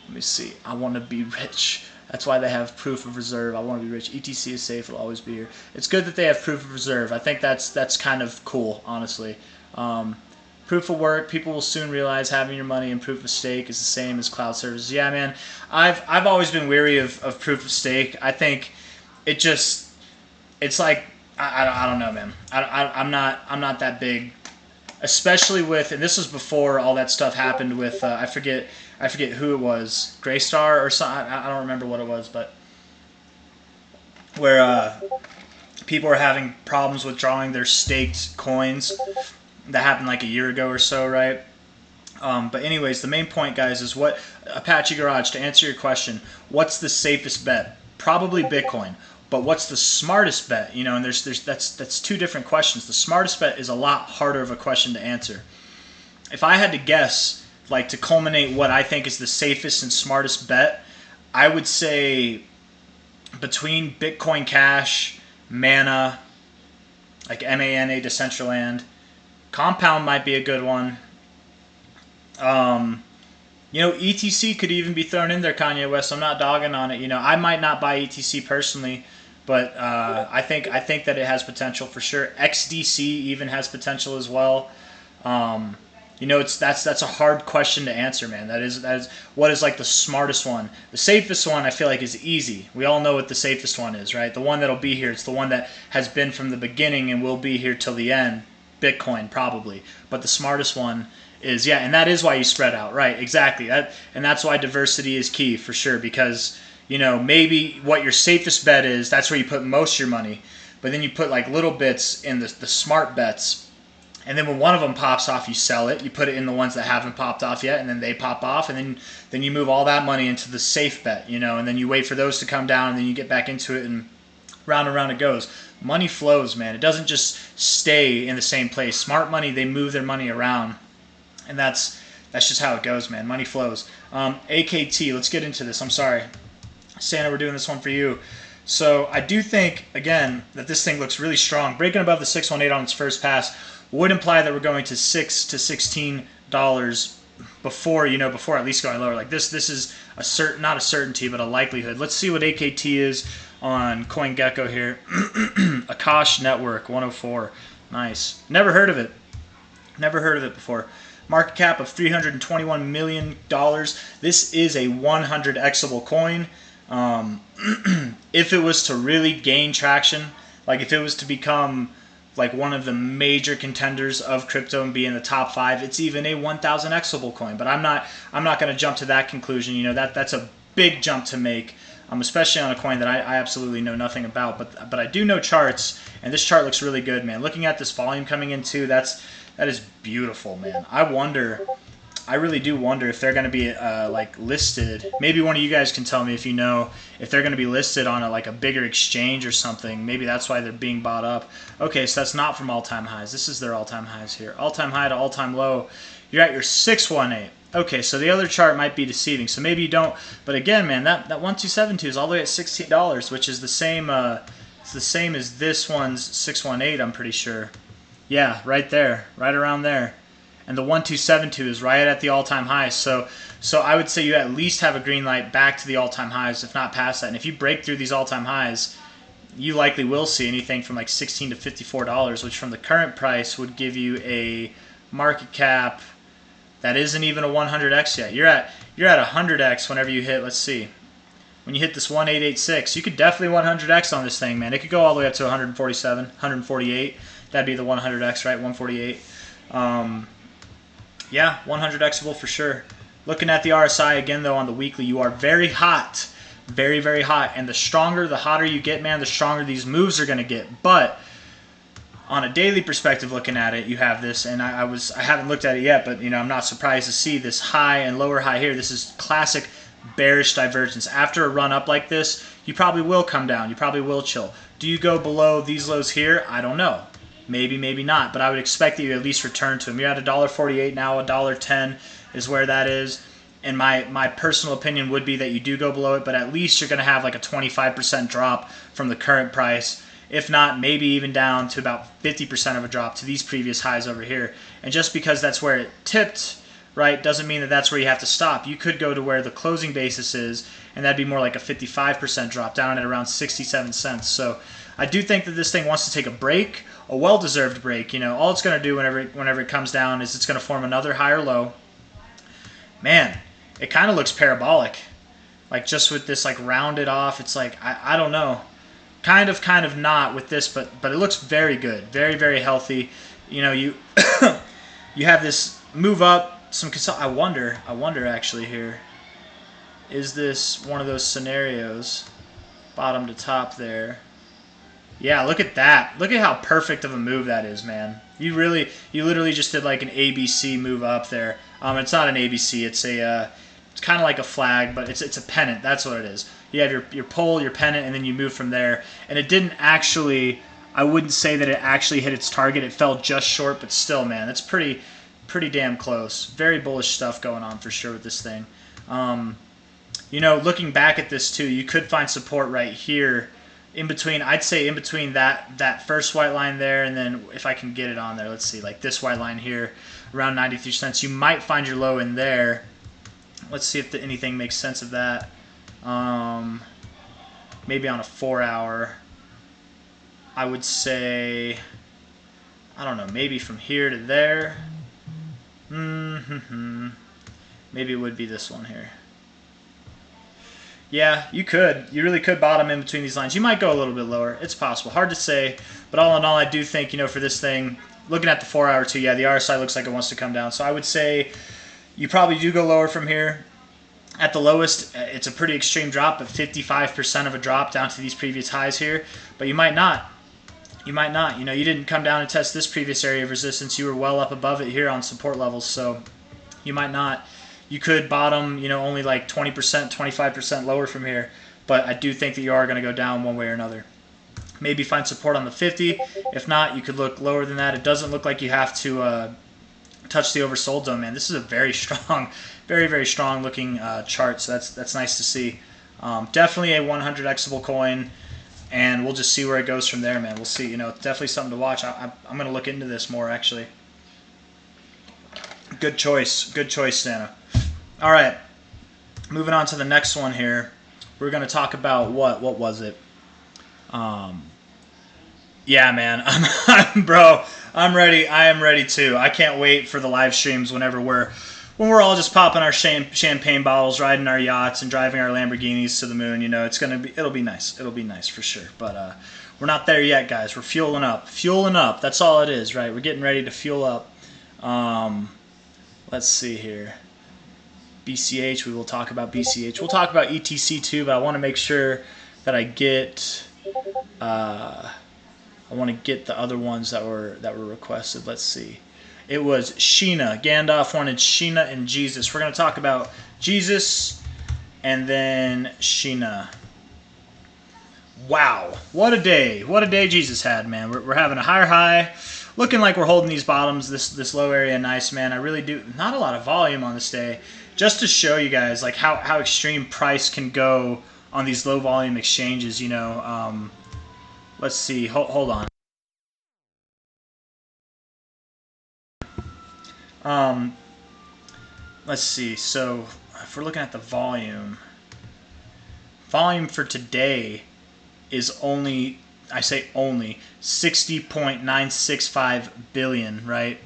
me see. I want to be rich. That's why they have proof of reserve. I want to be rich. ETC is safe. It'll always be here. It's good that they have proof of reserve. I think that's kind of cool, honestly. Proof of work. People will soon realize having your money in proof of stake is the same as cloud services. Yeah, man. I've always been weary of proof of stake. I think it's like I don't know, man. I'm not that big, especially with, and this was before all that stuff happened with I forget who it was, Graystar or something. I don't remember what it was, but where people were having problems withdrawing their staked coins. That happened like a year ago or so, right? But anyways, the main point, guys, is what Apache Garage, to answer your question, what's the safest bet? Probably Bitcoin. But what's the smartest bet? You know, and that's 2 different questions. The smartest bet is a lot harder of a question to answer. If I had to guess, like to culminate what I think is the safest and smartest bet, I would say between Bitcoin Cash, Mana, like MANA, Decentraland, Compound might be a good one. You know, ETC could even be thrown in there, Kanye West. I'm not dogging on it. You know, I might not buy ETC personally, but I think that it has potential for sure. XDC even has potential as well. You know, that's a hard question to answer, man. That is what is like the smartest one. The safest one I feel like is easy. We all know what the safest one is, right? The one that'll be here. It's the one that has been from the beginning and will be here till the end. Bitcoin probably, but the smartest one is, yeah, and that is why you spread out, right? Exactly. And that's why diversity is key for sure, because, you know, maybe what your safest bet is, that's where you put most of your money, but then you put like little bits in the smart bets, and then when one of them pops off, you sell it. You put it in the ones that haven't popped off yet, and then they pop off, and then you move all that money into the safe bet, you know, and then you wait for those to come down, and then you get back into it, and round and round it goes. Money flows, man. It doesn't just stay in the same place. Smart money, they move their money around, and that's just how it goes, man. Money flows. AKT, let's get into this. I'm sorry, Santa, we're doing this one for you. So I do think, again, that this thing looks really strong. Breaking above the 618 on its first pass would imply that we're going to $6 to $16 before at least going lower. Like this is not a certainty, but a likelihood. Let's see what AKT is on CoinGecko here. Akash Network 104. Nice. Never heard of it. Never heard of it before. Market cap of $321 million. This is a 100xable coin. If it was to really gain traction, like if it was to become like one of the major contenders of crypto and be in the top 5, it's even a 1000xable coin. But I'm not going to jump to that conclusion. You know, that's a big jump to make. Especially on a coin that I absolutely know nothing about, but I do know charts, and this chart looks really good, man. Looking at this volume coming in too, that is beautiful, man. I really do wonder if they're going to be like listed. Maybe one of you guys can tell me if you know if they're going to be listed on a bigger exchange or something. Maybe that's why they're being bought up. Okay, so that's not from all-time highs. This is their all-time highs here. All-time high to all-time low. You're at your 618. Okay, so the other chart might be deceiving, so maybe you don't. But again, man, that 1272 is all the way at $16, which is the same. It's the same as this one's 618. I'm pretty sure. Yeah, right there, right around there. And the 1272 is right at the all-time high. So I would say you at least have a green light back to the all-time highs, if not past that. And if you break through these all-time highs, you likely will see anything from like $16 to $54, which from the current price would give you a market cap that isn't even a 100x yet. you're at 100x whenever you hit, let's see, when you hit this 1886, you could definitely 100x on this thing, man. It could go all the way up to 147, 148. That'd be the 100x, right? 148. Yeah, 100xable for sure. Looking at the RSI again, though, on the weekly, you are very hot. Very, very hot. And the stronger, the hotter you get, man, the stronger these moves are going to get. But on a daily perspective, looking at it, you have this, and I haven't looked at it yet, but I'm not surprised to see this high and lower high here. This is classic bearish divergence. After a run up like this, you probably will come down. You probably will chill. Do you go below these lows here? I don't know. Maybe, maybe not. But I would expect that you at least return to them. You're at $1.48 now. $1.10 is where that is. And my personal opinion would be that you do go below it, but at least you're going to have like a 25% drop from the current price. If not, maybe even down to about 50% of a drop to these previous highs over here. And just because that's where it tipped, right, doesn't mean that that's where you have to stop. You could go to where the closing basis is, and that'd be more like a 55% drop, down at around 67 cents. So I do think that this thing wants to take a break, a well-deserved break. All it's going to do whenever it comes down is it's going to form another higher low. Man, it kind of looks parabolic. Like just with this like rounded off, it's like, I don't know. Kind of not with this, but it looks very good. Very, very healthy. You you have this move up, I wonder actually here. Is this one of those scenarios? Bottom to top there. Yeah, look at that. Look at how perfect of a move that is, man. You literally just did like an ABC move up there. It's not an ABC. It's kind of like a flag, but it's a pennant. That's what it is. You have your pole, your pennant, and then you move from there. And it didn't actually, I wouldn't say that it actually hit its target. It fell just short, but still, man, that's pretty damn close. Very bullish stuff going on for sure with this thing. Looking back at this too, you could find support right here in between. I'd say in between that first white line there, and then if I can get it on there, let's see, like this white line here, around 93 cents. You might find your low in there. Let's see if anything makes sense of that. Maybe on a 4-hour, I would say, I don't know, maybe from here to there. Maybe it would be this one here. Yeah, you really could bottom in between these lines. You might go a little bit lower. It's possible. Hard to say, but all in all, I do think, for this thing, looking at the 4-hour too, yeah, the RSI looks like it wants to come down. So I would say you probably do go lower from here. At the lowest, it's a pretty extreme drop, but 55% of a drop down to these previous highs here. But you might not. You might not. You didn't come down and test this previous area of resistance. You were well up above it here on support levels, so you might not. You could bottom, only like 20%, 25% lower from here. But I do think that you are going to go down one way or another. Maybe find support on the 50. If not, you could look lower than that. It doesn't look like you have to touch the oversold zone, man. This is a very strong, very, very strong looking chart, so that's nice to see. Definitely a 100xable coin, and we'll just see where it goes from there, man. We'll see. Definitely something to watch. I'm going to look into this more, actually. Good choice, Santa. All right, moving on to the next one here. We're going to talk about what was it? Yeah, man, bro, I'm ready. I am ready too. I can't wait for the live streams when we're all just popping our champagne bottles, riding our yachts, and driving our Lamborghinis to the moon. It'll be nice. It'll be nice for sure. But we're not there yet, guys. We're fueling up. Fueling up. That's all it is, right? We're getting ready to fuel up. Let's see here. BCH. We will talk about BCH. We'll talk about ETC too, but I want to make sure that I get. I want to get the other ones that were requested. Let's see. It was Sheena. Gandalf wanted Sheena and Jesus. We're going to talk about Jesus and then Sheena. Wow. What a day. What a day Jesus had, man. We're having a higher high. Looking like we're holding these bottoms, this low area nice, man. I really do. Not a lot of volume on this day. Just to show you guys like how extreme price can go on these low volume exchanges, Let's see. Hold on. Let's see. So if we're looking at the volume for today is only, I say only, 60.965 billion, right?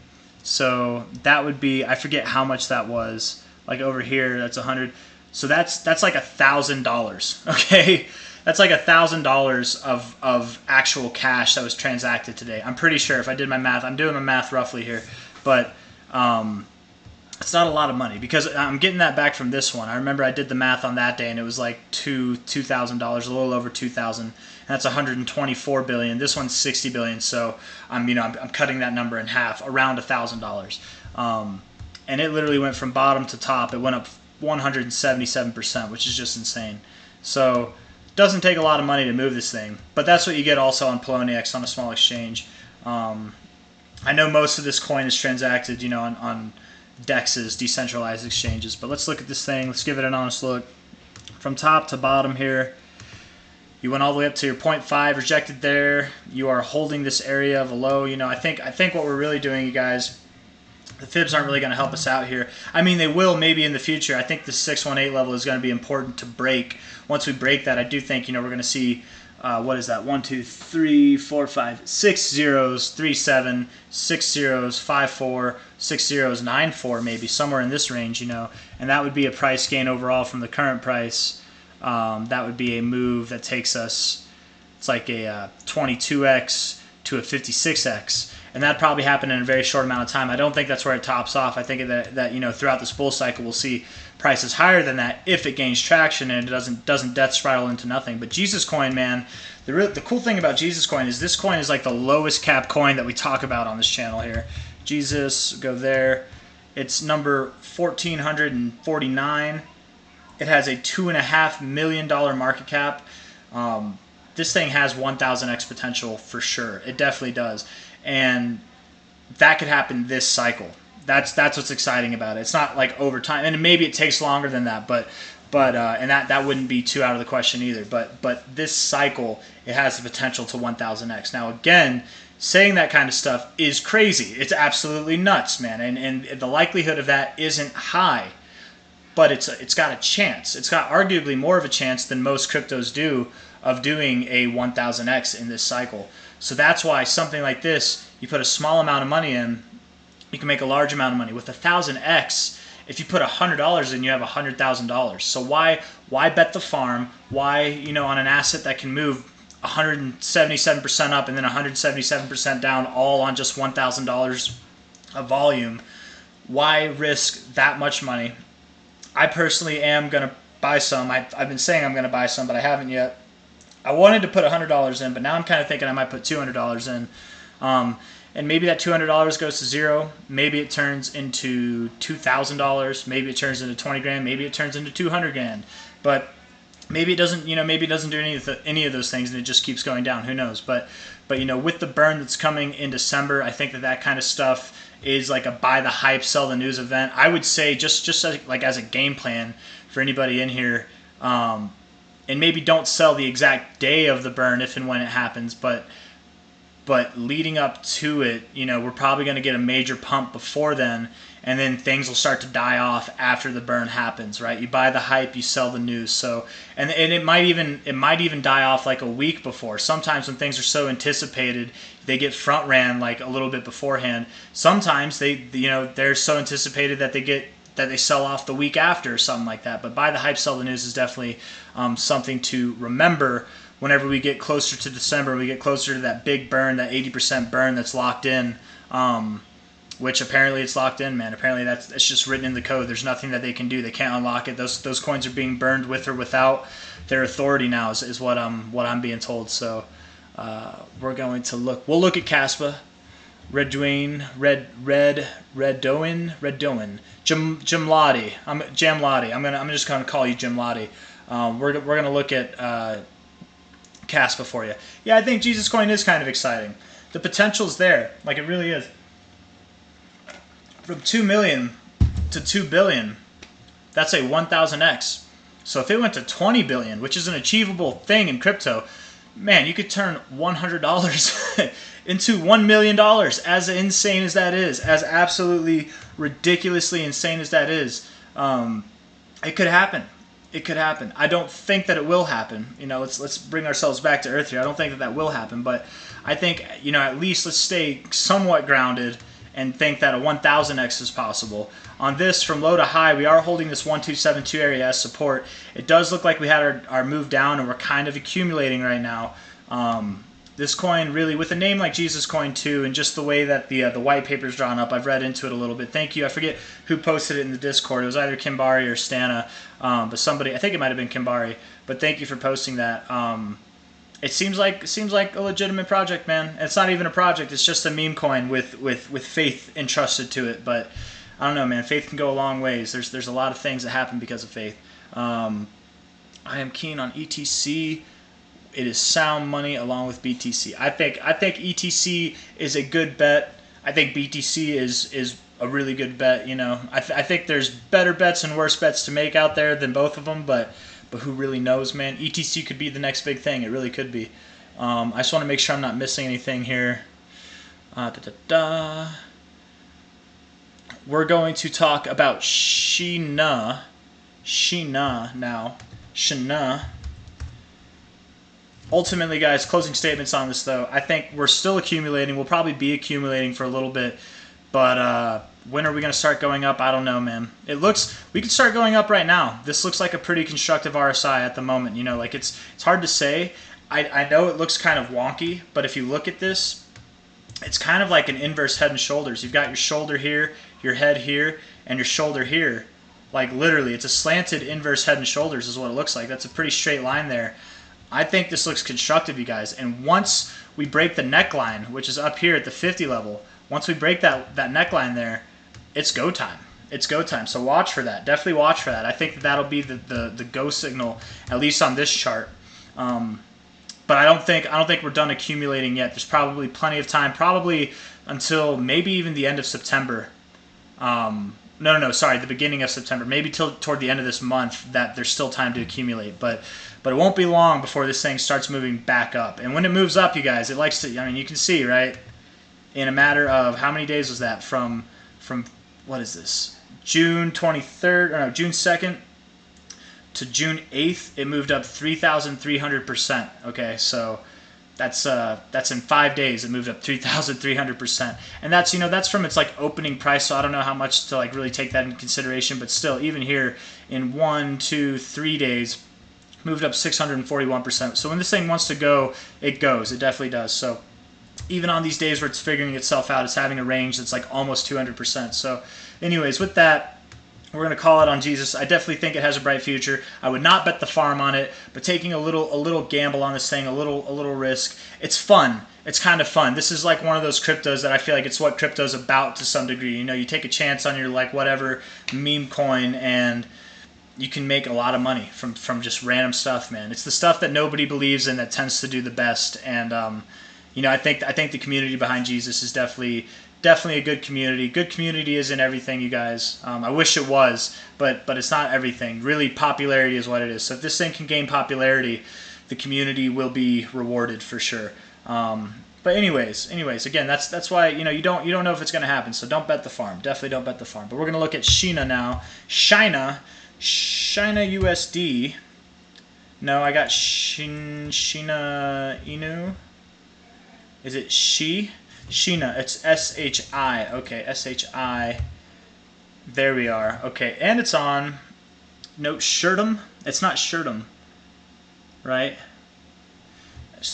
So that would be, I forget how much that was. like over here, that's 100. So that's like $1,000. Okay, that's like $1,000 of actual cash that was transacted today. I'm pretty sure if I did my math. I'm doing my math roughly here, but it's not a lot of money because I'm getting that back from this one. I remember I did the math on that day and it was like $2,000, a little over 2,000, and that's 124 billion. This one's 60 billion, so I'm cutting that number in half, around $1,000. And it literally went from bottom to top. It went up 177%, which is just insane. So it doesn't take a lot of money to move this thing, but that's what you get also on Poloniex on a small exchange. I know most of this coin is transacted, on DEXs, decentralized exchanges. But let's look at this thing. Let's give it an honest look. From top to bottom here, you went all the way up to your 0.5, rejected there. You are holding this area of a low. I think what we're really doing, you guys, the fibs aren't really going to help us out here. I mean, they will maybe in the future. I think the 618 level is going to be important to break. Once we break that, I do think, we're going to see what is that? 1, 2, 3, 4, 5, 6 zeros, 3, 7, 6 zeros, 5, 4, 6 zeros, 9, 4, maybe somewhere in this range, and that would be a price gain overall from the current price. That would be a move that takes us, it's like a 22x to a 56x, and that probably happened in a very short amount of time. I don't think that's where it tops off. I think that throughout this bull cycle we'll see prices higher than that if it gains traction and it doesn't death spiral into nothing. But Jesus coin, man, the cool thing about Jesus coin is this coin is like the lowest cap coin that we talk about on this channel here. Jesus, go there. It's number 1449. It has a $2.5 million market cap. This thing has 1,000x potential for sure. It definitely does, and that could happen this cycle. That's what's exciting about it. It's not like over time, and maybe it takes longer than that, but and that wouldn't be too out of the question either. But this cycle, it has the potential to 1,000x. Now again, saying that kind of stuff is crazy. It's absolutely nuts, man, and the likelihood of that isn't high, but it's got a chance. It's got arguably more of a chance than most cryptos do of doing a 1,000x in this cycle. So that's why something like this, you put a small amount of money in, you can make a large amount of money. With 1,000x, if you put $100 in, you have $100,000. So why bet the farm? Why, on an asset that can move 177% up and then 177% down, all on just $1,000 of volume? Why risk that much money? I personally am going to buy some. I've been saying I'm going to buy some, but I haven't yet. I wanted to put $100 in, but now I'm kind of thinking I might put $200 in. And maybe that $200 goes to zero. Maybe it turns into $2,000. Maybe it turns into 20 grand. Maybe it turns into 200 grand. But maybe it doesn't. Maybe it doesn't do any of those things, and it just keeps going down. Who knows? But with the burn that's coming in December, I think that kind of stuff is like a buy the hype, sell the news event. I would say just as a game plan for anybody in here, and maybe don't sell the exact day of the burn if and when it happens, but leading up to it, we're probably going to get a major pump before then, and then things will start to die off after the burn happens, right? You buy the hype, you sell the news. So, and it might even die off like a week before. Sometimes when things are so anticipated, they get front ran like a little bit beforehand. Sometimes they're so anticipated that they sell off the week after or something like that. But buy the hype, sell the news is definitely something to remember whenever we get closer to December. We get closer to that big burn, that 80% burn that's locked in, which apparently it's locked in, man. Apparently it's just written in the code. There's nothing that they can do. They can't unlock it. Those coins are being burned with or without their authority now is what I'm being told. So we're going to look. We'll look at Caspa, Reddoin, Jamlati. Jamlati. I'm just gonna call you Jamlati. We're gonna look at Caspa for you. Yeah, I think Jesus coin is kind of exciting. The potential's there, like it really is. From 2 million to 2 billion, that's a 1,000x. So if it went to 20 billion, which is an achievable thing in crypto, man, you could turn $100 into $1 million. As insane as that is, as absolutely ridiculously insane as that is, it could happen. It could happen. I don't think that it will happen. Let's bring ourselves back to earth here. I don't think that will happen, but I think at least let's stay somewhat grounded and think that a 1000x is possible. On this, from low to high, we are holding this 1272 area as support. It does look like we had our move down, and we're kind of accumulating right now. This coin really, with a name like Jesus Coin too, and just the way that the white paper is drawn up, I've read into it a little bit. Thank you. I forget who posted it in the Discord. It was either Kimbari or Stana, but somebody, I think it might have been Kimbari. But thank you for posting that. It seems like a legitimate project, man. It's not even a project. It's just a meme coin with faith entrusted to it. But I don't know, man. Faith can go a long ways. There's a lot of things that happen because of faith. I am keen on ETC. It is sound money along with BTC. I think ETC is a good bet. I think BTC is a really good bet. You know, I think there's better bets and worse bets to make out there than both of them, but who really knows, man? ETC could be the next big thing. It really could be. I just want to make sure I'm not missing anything here. We're going to talk about Sheena now. Sheena. Ultimately, guys, closing statements on this, though. I think we're still accumulating. We'll probably be accumulating for a little bit. But when are we going to start going up? I don't know, man. It looks, we could start going up right now. This looks like a pretty constructive RSI at the moment. You know, like it's hard to say. I know it looks kind of wonky, but if you look at this, it's kind of like an inverse head and shoulders. You've got your shoulder here, your head here, and your shoulder here. Like literally, it's a slanted inverse head and shoulders is what it looks like. That's a pretty straight line there. I think this looks constructive, you guys. And once we break the neckline, which is up here at the 50 level, once we break that neckline there, it's go time. It's go time. So watch for that. Definitely watch for that. I think that'll be the go signal, at least on this chart. But I don't think we're done accumulating yet. There's probably plenty of time, probably until maybe even the end of September. No, sorry, the beginning of September. Maybe toward the end of this month that there's still time to accumulate. But it won't be long before this thing starts moving back up. And when it moves up, you guys, it likes to, I mean, you can see, right? In a matter of, how many days was that? From what is this? June 23rd, or no, June 2nd to June 8th, it moved up 3,300%. Okay, so that's in 5 days it moved up 3,300%, and that's, you know, that's from its like opening price. So I don't know how much to like really take that into consideration, but still, even here in 1, 2, 3 days, moved up 641%. So when this thing wants to go, it goes. It definitely does. So even on these days where it's figuring itself out, it's having a range that's like almost 200%. So anyways, with that, we're going to call it on Jesus. I definitely think it has a bright future. I would not bet the farm on it, but taking a little gamble on this thing, a little risk. It's fun. It's kind of fun. This is like one of those cryptos that I feel like it's what crypto's about to some degree. You know, you take a chance on your like whatever meme coin, and you can make a lot of money from just random stuff, man. It's the stuff that nobody believes in that tends to do the best. And you know, I think the community behind Jesus is definitely a good community. Good community isn't everything, you guys. I wish it was, but it's not everything. Really, popularity is what it is. So if this thing can gain popularity, the community will be rewarded for sure. But anyways, again, that's why, you know, you don't know if it's going to happen. So don't bet the farm. Definitely don't bet the farm. But we're going to look at Sheena now. China USD. No, I got Sheena Inu. Is it Sheena? It's SHI. Okay, SHI. There we are. Okay, and it's on. No, Shirtum. It's not Shirtum, right?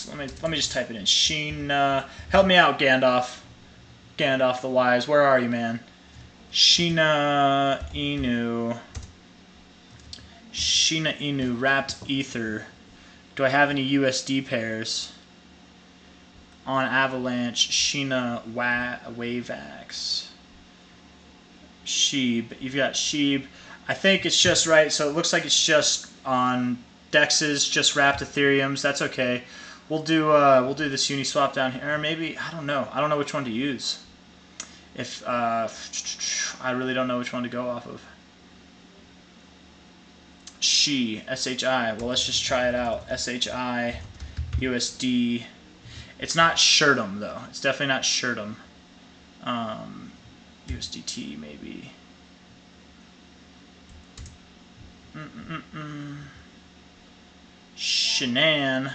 Let me just type it in. Sheena. Help me out, Gandalf. Gandalf the Wise. Where are you, man? Sheena Inu. Sheena Inu. Wrapped Ether. Do I have any USD pairs? On Avalanche, Sheena Waveax. Sheeb. You've got Sheeb. I think it's just right. So it looks like it's just on Dexes, just wrapped Ethereums. That's okay. We'll do this Uniswap down here. Or maybe, I don't know. I don't know which one to use. If I really don't know which one to go off of. SHI. Well, let's just try it out. SHI USD. It's not Shirtum, though. It's definitely not Shirtum. USDT, maybe. Shenan.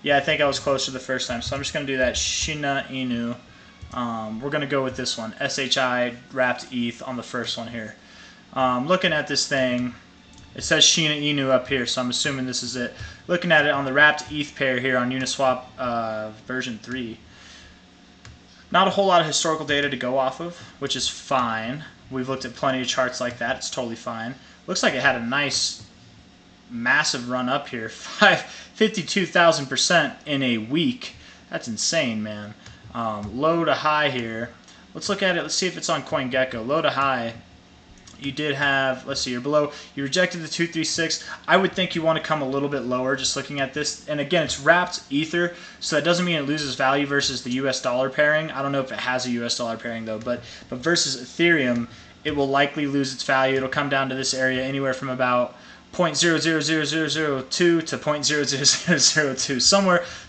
Yeah, I think I was closer the first time, so I'm just going to do that. Shiba Inu. We're going to go with this one. SHI wrapped ETH on the first one here. Looking at this thing, it says Shiba Inu up here, so I'm assuming this is it. Looking at it on the wrapped ETH pair here on Uniswap version 3. Not a whole lot of historical data to go off of, which is fine. We've looked at plenty of charts like that. It's totally fine. Looks like it had a nice, massive run up here. 52,000% in a week. That's insane, man. Low to high here. Let's look at it. Let's see if it's on CoinGecko. Low to high. You did have, let's see, you're below, you rejected the 236. I would think you want to come a little bit lower just looking at this. And again, it's wrapped Ether, so that doesn't mean it loses value versus the US dollar pairing. I don't know if it has a US dollar pairing though, but versus Ethereum, it will likely lose its value. It'll come down to this area anywhere from about 0.000002 to 0.00002,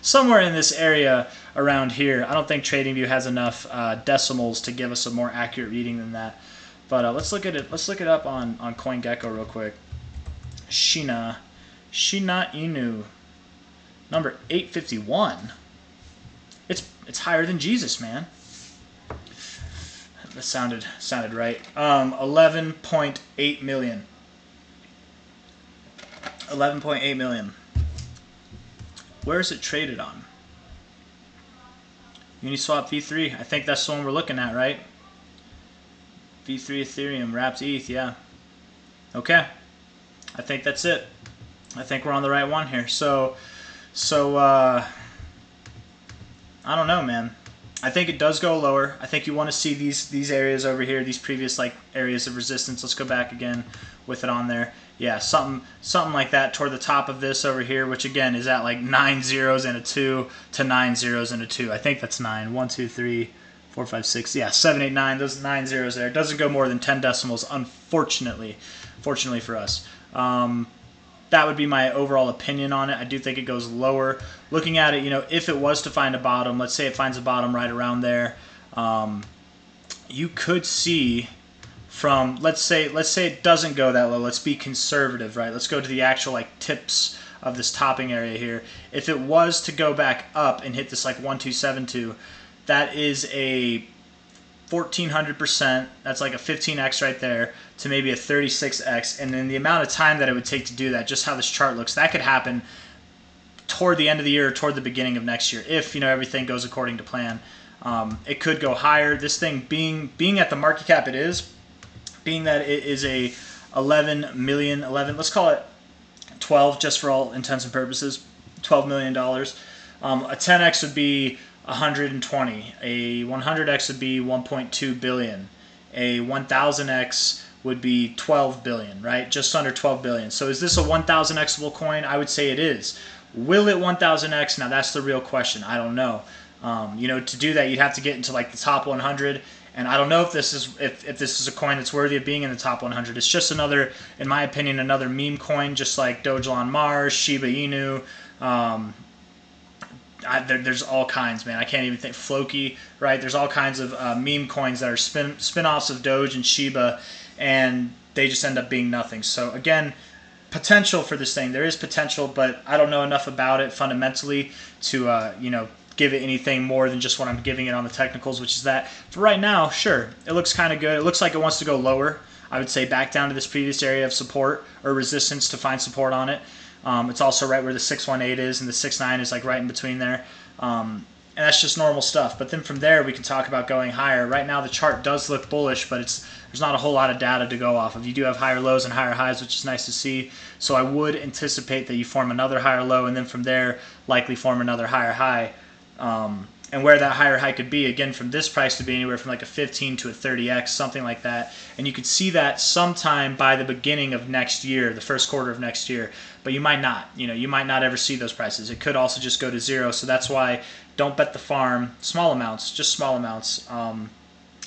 somewhere in this area around here. I don't think TradingView has enough decimals to give us a more accurate reading than that. But let's look at it. Let's look it up on CoinGecko real quick. Shiba Inu, number 851. It's higher than Jesus, man. That sounded right. 11.8 million. 11.8 million. Where is it traded on? Uniswap V3. I think that's the one we're looking at, right? V3 Ethereum, wrapped ETH, yeah. Okay. I think that's it. I think we're on the right one here. So I don't know, man. I think it does go lower. I think you want to see these areas over here, these previous like areas of resistance. Let's go back again with it on there. Yeah, something like that toward the top of this over here, which again is at like 9 zeros and a 2 to 9 zeros and a 2. I think that's 9. 1, 2, 3, 4, 5, 6. Yeah, 7, 8, 9. Those 9 zeros there. It doesn't go more than 10 decimals, unfortunately. Fortunately for us. That would be my overall opinion on it. I do think it goes lower. Looking at it, you know, if it was to find a bottom, let's say it finds a bottom right around there, you could see from, let's say it doesn't go that low. Let's be conservative, right? Let's go to the actual like tips of this topping area here. If it was to go back up and hit this like 1272, that is a 1400%. That's like a 15x right there to maybe a 36x, and then the amount of time that it would take to do that, just how this chart looks, that could happen toward the end of the year or toward the beginning of next year if, you know, everything goes according to plan. It could go higher. This thing being at the market cap it is, being that it is a 11 million, let's call it 12 just for all intents and purposes, $12 million. A 10x would be 120. A 100x would be 1.2 billion. A 1000x would be 12 billion, right? Just under 12 billion. So is this a 1000xable coin? I would say it is. Will it 1000x? Now that's the real question. I don't know. You know, to do that, you'd have to get into like the top 100. And I don't know if this is if this is a coin that's worthy of being in the top 100. It's just another, in my opinion, another meme coin, just like Doge on Mars, Shiba Inu. There's all kinds, man. I can't even think. Floki, right? There's all kinds of meme coins that are spin-offs of Doge and Shiba, and they just end up being nothing. So again, potential for this thing. There is potential, but I don't know enough about it fundamentally to you know, give it anything more than just what I'm giving it on the technicals, which is that for right now, sure, it looks kind of good. It looks like it wants to go lower. I would say back down to this previous area of support or resistance to find support on it. It's also right where the 618 is, and the 69 is like right in between there. And that's just normal stuff. But then from there, we can talk about going higher. Right now, the chart does look bullish, but there's not a whole lot of data to go off of. You do have higher lows and higher highs, which is nice to see. So I would anticipate that you form another higher low, and then from there, likely form another higher high. And where that higher high could be, again, from this price to be anywhere from like a 15 to a 30x, something like that. And you could see that sometime by the beginning of next year, the first quarter of next year. But you might not. You know, you might not ever see those prices. It could also just go to zero. So that's why don't bet the farm. Small amounts, just small amounts.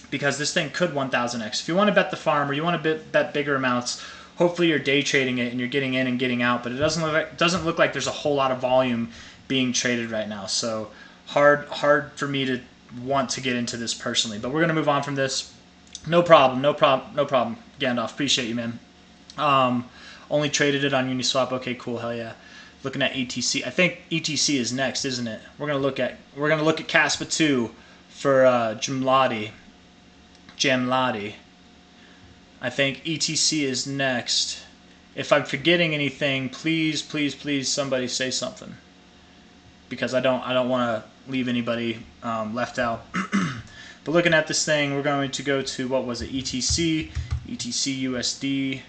Because this thing could 1000x. If you want to bet the farm or you want to bet bigger amounts, hopefully you're day trading it and you're getting in and getting out. But it doesn't look like there's a whole lot of volume being traded right now. So hard for me to want to get into this personally, but we're gonna move on from this. No problem, Gandalf. Appreciate you, man. Only traded it on Uniswap. Okay, cool. Hell yeah. Looking at ETC, I think ETC is next, isn't it? We're gonna look at Caspa 2 for Jamladi. I think ETC is next. If I'm forgetting anything, please, please, please, somebody say something, because I don't want to leave anybody left out. But looking at this thing, we're going to go to, what was it, ETC USD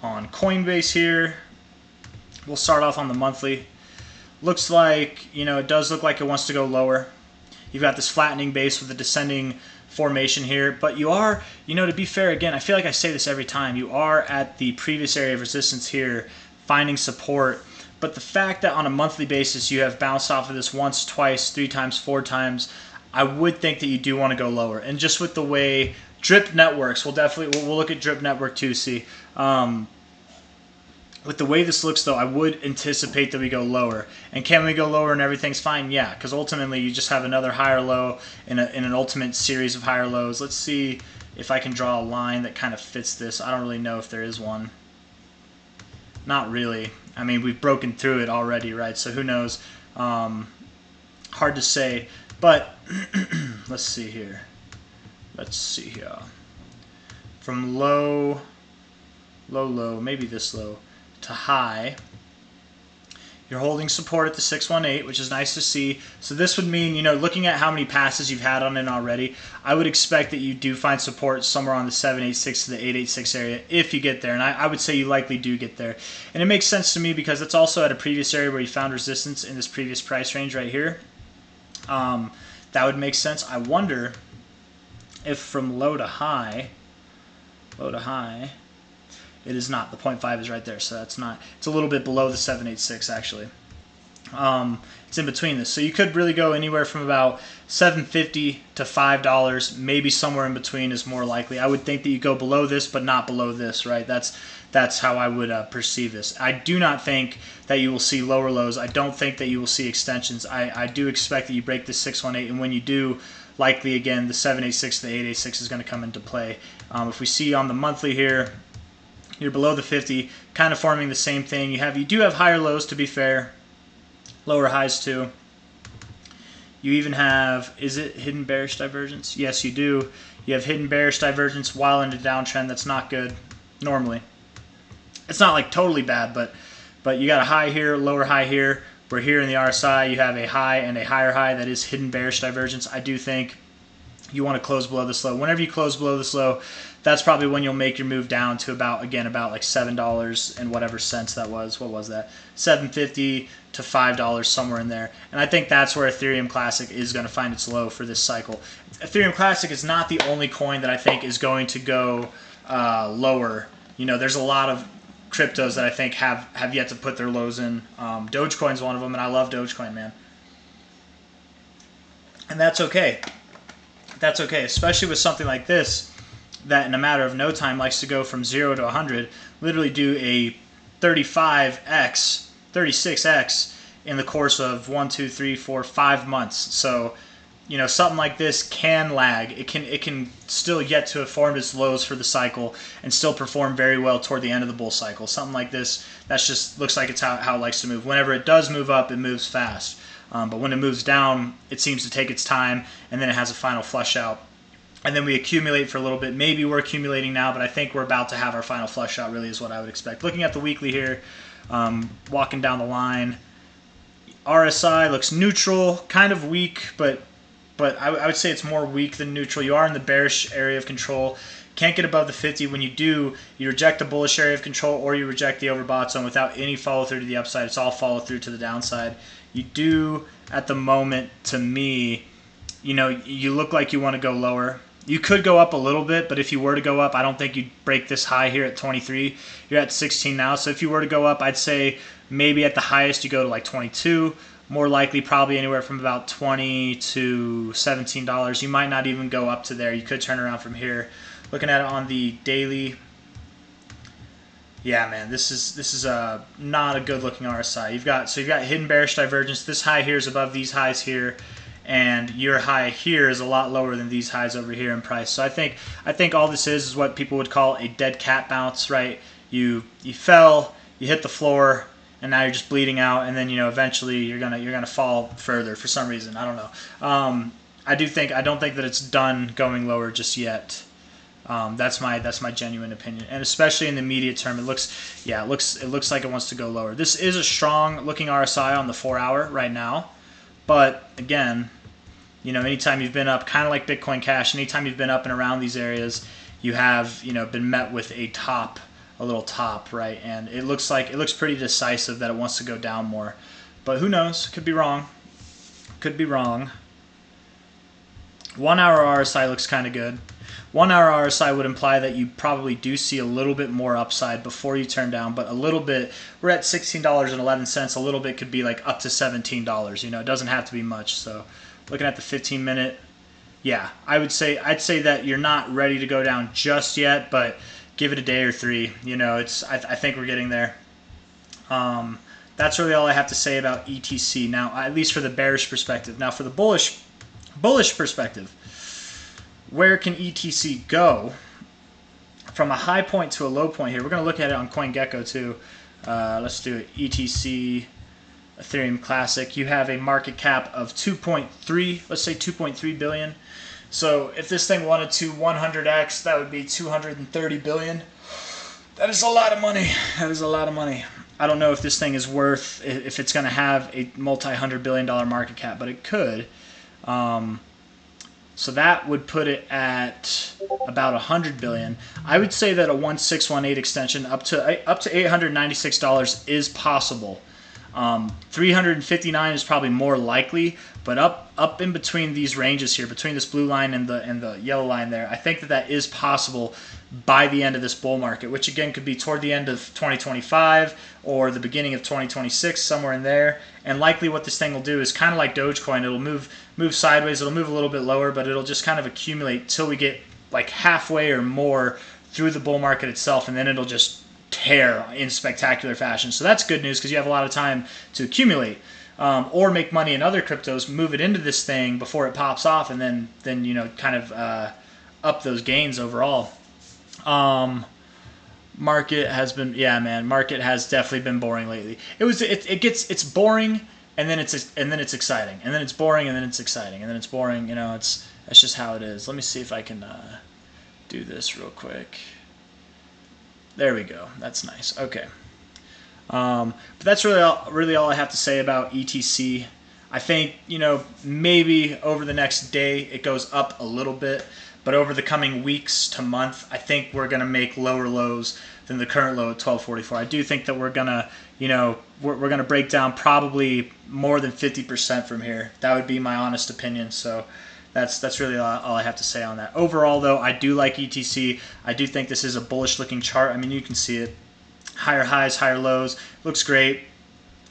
on Coinbase here. We'll start off on the monthly. Looks like, it does look like it wants to go lower. You've got this flattening base with a descending formation here, but you are, to be fair, again, I feel like I say this every time, you are at the previous area of resistance here, finding support. But the fact that on a monthly basis you have bounced off of this once, twice, 3 times, 4 times, I would think that you do want to go lower. And just with the way Drip Networks, we'll look at Drip Network too, see. With the way this looks, though, I would anticipate that we go lower. And can we go lower and everything's fine? Yeah, because ultimately you just have another higher low in an ultimate series of higher lows. Let's see if I can draw a line that kind of fits this. I don't really know if there is one. Not really. I mean, we've broken through it already, right? So who knows? Hard to say. But let's see here. From low, maybe this low, to high, you're holding support at the 618, which is nice to see. So this would mean, looking at how many passes you've had on it already, I would expect that you do find support somewhere on the 786 to the 886 area if you get there. And I would say you likely do get there. And it makes sense to me because it's also at a previous area where you found resistance in this previous price range right here. That would make sense. I wonder if from low to high, it is not. The 0.5 is right there, so that's not. It's a little bit below the 786 actually. It's in between this, so you could really go anywhere from about $7.50 to $5. Maybe somewhere in between is more likely. I would think that you go below this, but not below this, right? That's how I would perceive this. I do not think that you will see lower lows. I don't think that you will see extensions. I do expect that you break the 618, and when you do, likely again the 786 to the 886 is going to come into play. If we see on the monthly here, you're below the 50, kind of forming the same thing. You do have higher lows, to be fair, lower highs too. You even have, is it hidden bearish divergence? Yes, you do. You have hidden bearish divergence while in a downtrend. That's not good normally. It's not like totally bad, but you got a high here, lower high here. Where here in the RSI you have a high and a higher high. That is hidden bearish divergence. I do think you want to close below this low. Whenever you close below this low, that's probably when you'll make your move down to about like $7 and whatever cents that was. What was that? $7.50 to $5, somewhere in there. And I think that's where Ethereum Classic is going to find its low for this cycle. Ethereum Classic is not the only coin that I think is going to go lower. There's a lot of cryptos that I think have yet to put their lows in. Dogecoin's one of them, and I love Dogecoin, man. And that's okay. That's okay, especially with something like this that in a matter of no time likes to go from 0 to 100, literally do a 35x, 36x in the course of 1, 2, 3, 4, 5 months. So, something like this can lag. It can still yet to have formed its lows for the cycle and still perform very well toward the end of the bull cycle. Something like this, that's just looks like it's how it likes to move. Whenever it does move up, it moves fast. But when it moves down, it seems to take its time, and then it has a final flush out. And then we accumulate for a little bit. Maybe we're accumulating now, but I think we're about to have our final flush out, really is what I would expect. Looking at the weekly here, walking down the line, RSI looks neutral, kind of weak, but I would say it's more weak than neutral. You are in the bearish area of control. Can't get above the 50. When you do, you reject the bullish area of control or you reject the overbought zone without any follow through to the upside. It's all follow through to the downside. You do, at the moment, to me, you look like you want to go lower. You could go up a little bit, but if you were to go up, I don't think you'd break this high here at 23. You're at 16 now, so if you were to go up, I'd say maybe at the highest you go to like 22. More likely probably anywhere from about $20 to $17. You might not even go up to there. You could turn around from here. Looking at it on the daily, yeah, man, this is not a good looking RSI. You've got hidden bearish divergence. This high here is above these highs here, and your high here is a lot lower than these highs over here in price. So I think all this is what people would call a dead cat bounce, right? You fell, you hit the floor, and now you're just bleeding out, and then eventually you're gonna fall further for some reason. I don't know. I don't think that it's done going lower just yet. That's my genuine opinion, and especially in the immediate term, it looks like it wants to go lower. This is a strong looking RSI on the 4-hour right now, but again, anytime you've been up, kind of like Bitcoin Cash, anytime you've been up and around these areas, you have been met with a little top, right? And it looks pretty decisive that it wants to go down more, but who knows? Could be wrong. Could be wrong. 1 hour RSI looks kind of good. 1 hour RSI would imply that you probably do see a little bit more upside before you turn down, but a little bit. We're at $16.11. A little bit could be like up to $17. It doesn't have to be much. So, looking at the 15-minute, yeah, I'd say that you're not ready to go down just yet, but give it a day or three. I think we're getting there. That's really all I have to say about ETC now, at least for the bearish perspective. Now, for the bullish perspective, where can ETC go from a high point to a low point here? We're going to look at it on CoinGecko too. Let's do it. ETC, Ethereum Classic. You have a market cap of 2.3, let's say 2.3 billion. So if this thing wanted to 100x, that would be 230 billion. That is a lot of money. That is a lot of money. I don't know if this thing is worth, if it's going to have a multi-$100 billion market cap, but it could. So that would put it at about 100 billion. I would say that a 1618 extension up to $896 is possible. 359 is probably more likely, but up in between these ranges here, between this blue line and the yellow line there, I think that is possible by the end of this bull market, which again could be toward the end of 2025 or the beginning of 2026, somewhere in there. And likely what this thing will do is kind of like Dogecoin, it'll move sideways, it'll move a little bit lower, but it'll just kind of accumulate till we get like halfway or more through the bull market itself, and then it'll just tear in spectacular fashion. So that's good news because you have a lot of time to accumulate or make money in other cryptos, move it into this thing before it pops off, and then kind of up those gains overall. Market has been, market has definitely been boring lately. It's boring, and then it's exciting, and then it's boring, and then it's exciting, and then it's boring. That's just how it is. Let me see if I can do this real quick. There we go. That's nice. Okay. But that's really all I have to say about ETC. I think maybe over the next day it goes up a little bit. But over the coming weeks to month, I think we're going to make lower lows than the current low at 1244. I do think that we're going to, we're going to break down probably more than 50% from here. That would be my honest opinion. So that's really all I have to say on that. Overall, though, I do like ETC. I do think this is a bullish looking chart. I mean, you can see it. Higher highs, higher lows. Looks great.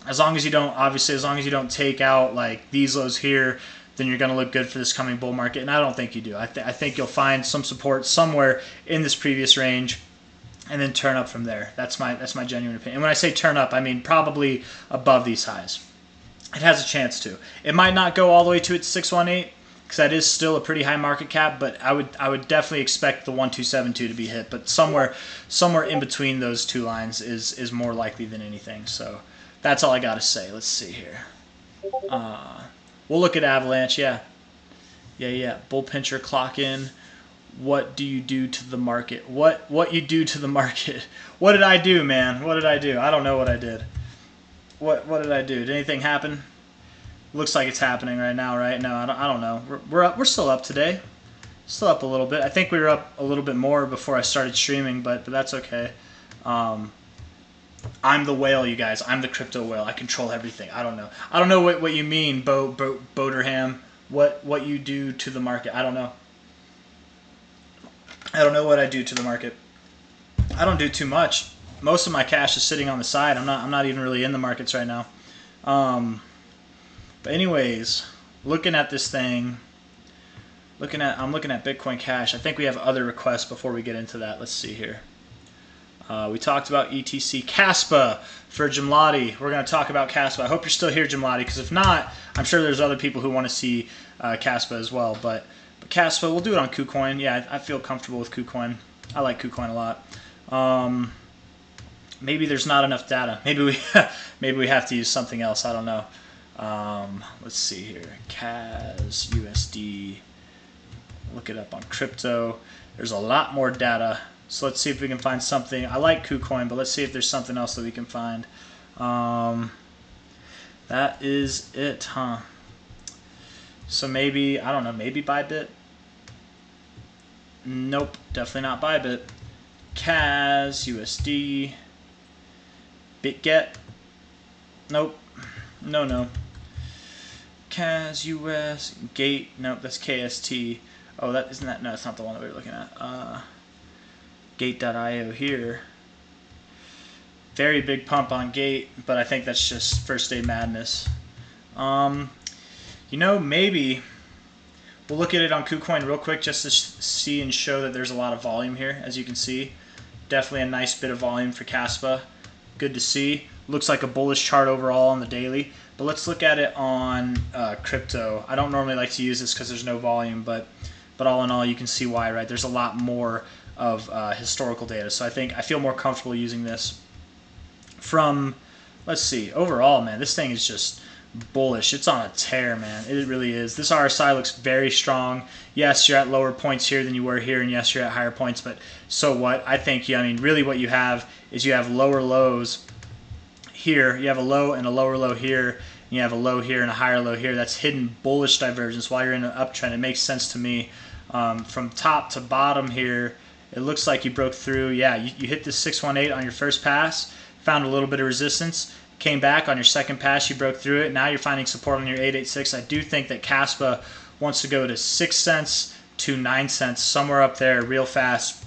As long as you don't take out like these lows here, then you're going to look good for this coming bull market, and I don't think you do. I think you'll find some support somewhere in this previous range, and then turn up from there. That's my genuine opinion. And when I say turn up, I mean probably above these highs. It has a chance to. It might not go all the way to its 618 because that is still a pretty high market cap, but I would definitely expect the 1272 to be hit. But somewhere in between those two lines is more likely than anything. So that's all I got to say. Let's see here. We'll look at Avalanche, yeah. Bull pincher, clock in. What do you do to the market? What you do to the market? What did I do, man? What did I do? I don't know what I did. What did I do? Did anything happen? Looks like it's happening right now, right? No, I don't know. We're still up today. Still up a little bit. I think we were up a little bit more before I started streaming, but that's okay. I'm the whale, you guys. I'm the crypto whale. I control everything. I don't know. I don't know what you mean, Boderham. What you do to the market. I don't know. I don't know what I do to the market. I don't do too much. Most of my cash is sitting on the side. I'm not even really in the markets right now. But anyways, looking at this thing. I'm looking at Bitcoin Cash. I think we have other requests before we get into that. Let's see here. We talked about ETC. Caspa for Jimlati. We're going to talk about Caspa. I hope you're still here, Jimlati, because if not, I'm sure there's other people who want to see Caspa as well. But Caspa, we'll do it on KuCoin. Yeah, I feel comfortable with KuCoin. I like KuCoin a lot. maybe there's not enough data. Maybe we maybe we have to use something else. I don't know. Let's see here. CAS USD. Look it up on crypto. There's a lot more data. So let's see if we can find something. I like KuCoin, but let's see if there's something else that we can find. That is it, huh? So maybe, I don't know, maybe Bybit? Nope, definitely not Bybit. CAS, USD, BitGet? Nope, no. CAS, US, Gate, nope, that's KST. Oh, that isn't that, no, it's not the one that we were looking at. Gate.io here. Very big pump on Gate, but I think that's just first day madness. You know, maybe we'll look at it on KuCoin real quick just to see and show that there's a lot of volume here. As you can see, definitely a nice bit of volume for Kaspa. Good to see. Looks like a bullish chart overall on the daily. But let's look at it on crypto. I don't normally like to use this because there's no volume, but all in all, you can see why, right? There's a lot more of historical data. So I feel more comfortable using this. From, let's see, overall, man, this thing is just bullish. It's on a tear, man. It really is. This RSI looks very strong. Yes, you're at lower points here than you were here, and yes, you're at higher points, but so what? I think, yeah, I mean, really what you have is you have lower lows here. You have a low and a lower low here, and you have a low here and a higher low here. That's hidden bullish divergence while you're in an uptrend. It makes sense to me. From top to bottom here, it looks like you broke through. Yeah, you hit the 618 on your first pass, found a little bit of resistance, came back on your second pass, you broke through it. Now you're finding support on your 886. I do think that Kaspa wants to go to 6 cents to 9 cents, somewhere up there real fast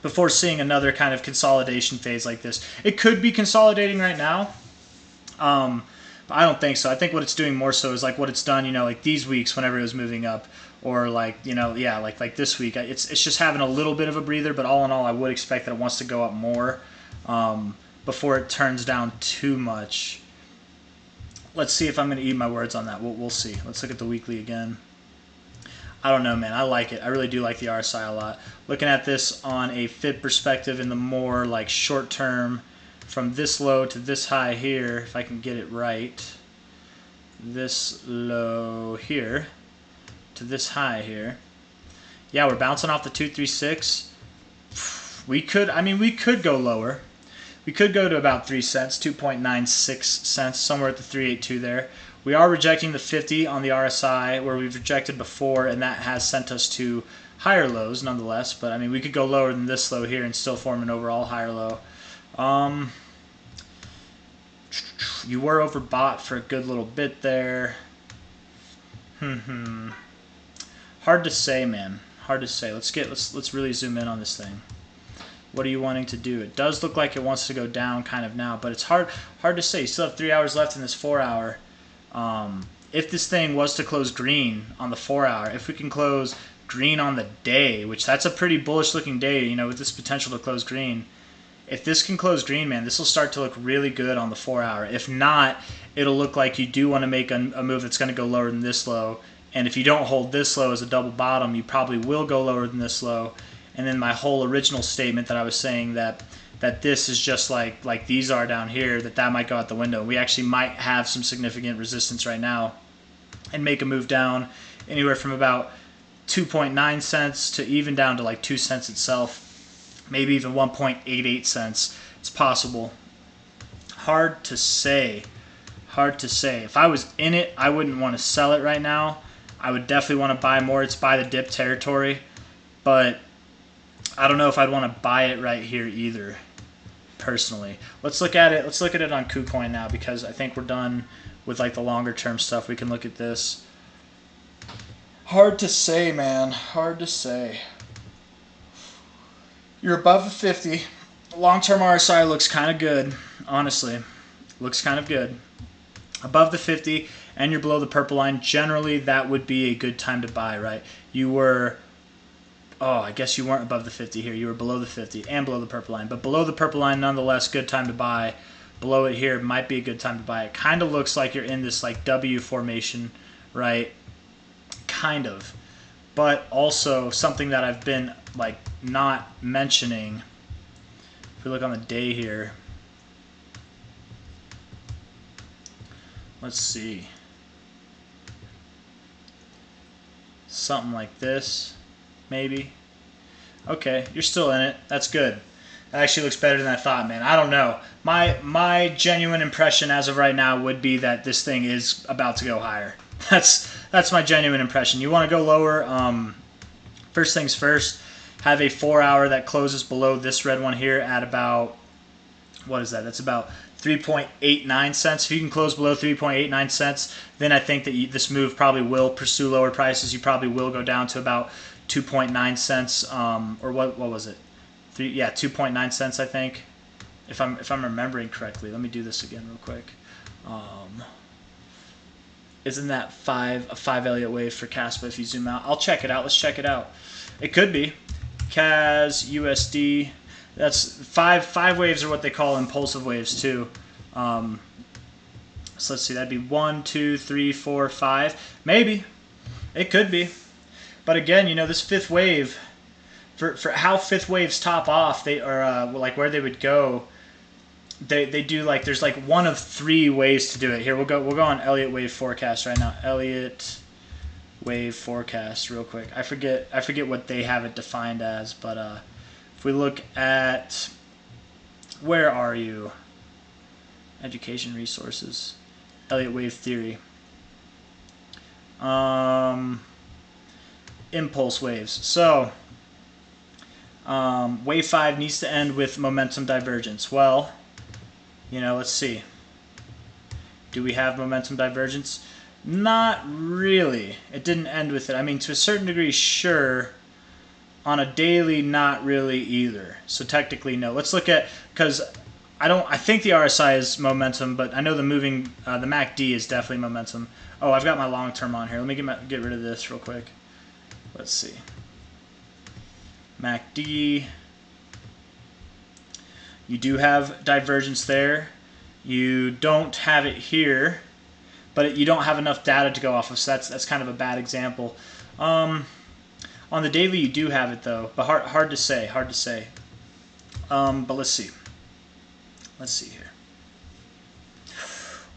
before seeing another kind of consolidation phase like this. It could be consolidating right now, but I don't think so. I think what it's doing more so is like what it's done, you know, like these weeks whenever it was moving up, or like, you know, yeah, like this week. It's just having a little bit of a breather, but all in all, I would expect that it wants to go up more before it turns down too much. Let's see if I'm going to eat my words on that. We'll see. Let's look at the weekly again. I don't know, man. I like it. I really do like the RSI a lot. Looking at this on a fib perspective in the more like short term, from this low to this high here, if I can get it right, this low here to this high here. Yeah, we're bouncing off the 236. We could go lower. We could go to about 3 cents, 2.96 cents, somewhere at the 382 there. We are rejecting the 50 on the RSI where we've rejected before, and that has sent us to higher lows nonetheless. But I mean, we could go lower than this low here and still form an overall higher low. You were overbought for a good little bit there. Hard to say, man. Hard to say. Let's really zoom in on this thing. What are you wanting to do? It does look like it wants to go down kind of now, but it's hard to say. You still have 3 hours left in this 4 hour. If this thing was to close green on the 4 hour, if we can close green on the day, which that's a pretty bullish looking day, you know, with this potential to close green. If this can close green, man, this will start to look really good on the 4 hour. If not, it'll look like you do want to make a move that's going to go lower than this low. And if you don't hold this low as a double bottom, you probably will go lower than this low. And then my whole original statement that I was saying that this is just like these are down here, that might go out the window. We actually might have some significant resistance right now and make a move down anywhere from about 2.9 cents to even down to like 2 cents itself, maybe even 1.88 cents. It's possible. Hard to say. Hard to say. If I was in it, I wouldn't want to sell it right now. I would definitely want to buy more. It's buy the dip territory, but I don't know if I'd want to buy it right here either, personally. Let's look at it. Let's look at it on KuCoin now, because I think we're done with like the longer term stuff. We can look at this. Hard to say, man. Hard to say. You're above the 50. Long-term RSI looks kind of good, honestly. Looks kind of good. Above the 50, and you're below the purple line. Generally, that would be a good time to buy, right? You were... Oh, I guess you weren't above the 50 here. You were below the 50 and below the purple line. But below the purple line, nonetheless, good time to buy. Below it here might be a good time to buy. It kind of looks like you're in this like W formation, right? Kind of. But also something that I've been like not mentioning. If we look on the day here, Let's see. Something like this, maybe. Okay, you're still in it. That's good. That actually looks better than I thought, man. I don't know. My genuine impression as of right now would be that this thing is about to go higher. That's my genuine impression. You want to go lower. First things first, have a 4 hour that closes below this red one here at about, what is that? That's about 3.89 cents. If you can close below 3.89 cents, then I think that this move probably will pursue lower prices. You probably will go down to about 2.9 cents, or what was it? 2.9 cents, I think, if I'm remembering correctly. Let me do this again real quick. Isn't that a 5 Elliott wave for Caspa if you zoom out? I'll check it out. Let's check it out. It could be. CAS USD. That's five waves are what they call impulsive waves too. So let's see. That'd be 1, 2, 3, 4, 5. Maybe. It could be. But again, you know, this fifth wave, for how fifth waves top off, they are like where they would go. They do like there's like one of 3 ways to do it. Here we'll go on Elliott wave forecast right now. Elliott wave forecast real quick. I forget what they have it defined as, but if we look at, where are you? Education resources. Elliott wave theory. Impulse waves. So wave 5 needs to end with momentum divergence. Well, you know, let's see. Do we have momentum divergence? Not really. It didn't end with it. I mean, to a certain degree, sure. On a daily, not really either. So technically, no. Let's look at, because I think the RSI is momentum, but I know the MACD is definitely momentum. Oh, I've got my long term on here. Let me get rid of this real quick. Let's see. MACD. You do have divergence there. You don't have it here, but you don't have enough data to go off of, so that's kind of a bad example. On the daily, you do have it though, but hard to say. But let's see. Let's see here.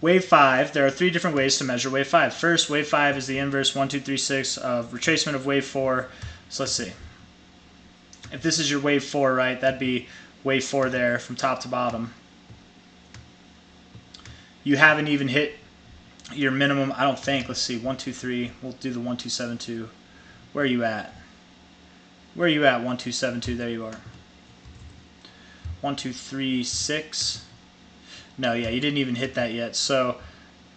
Wave 5, there are 3 different ways to measure wave 5. First, wave 5 is the inverse 1, 2, 3, 6 of retracement of wave 4. So let's see. If this is your wave 4, right, that'd be wave 4 there from top to bottom. You haven't even hit your minimum, I don't think. Let's see, 1, 2, 3. We'll do the 1, 2, 7, 2. Where are you at? Where are you at, 1, 2, 7, 2? There you are. 1, 2, 3, 6. No, yeah, you didn't even hit that yet. So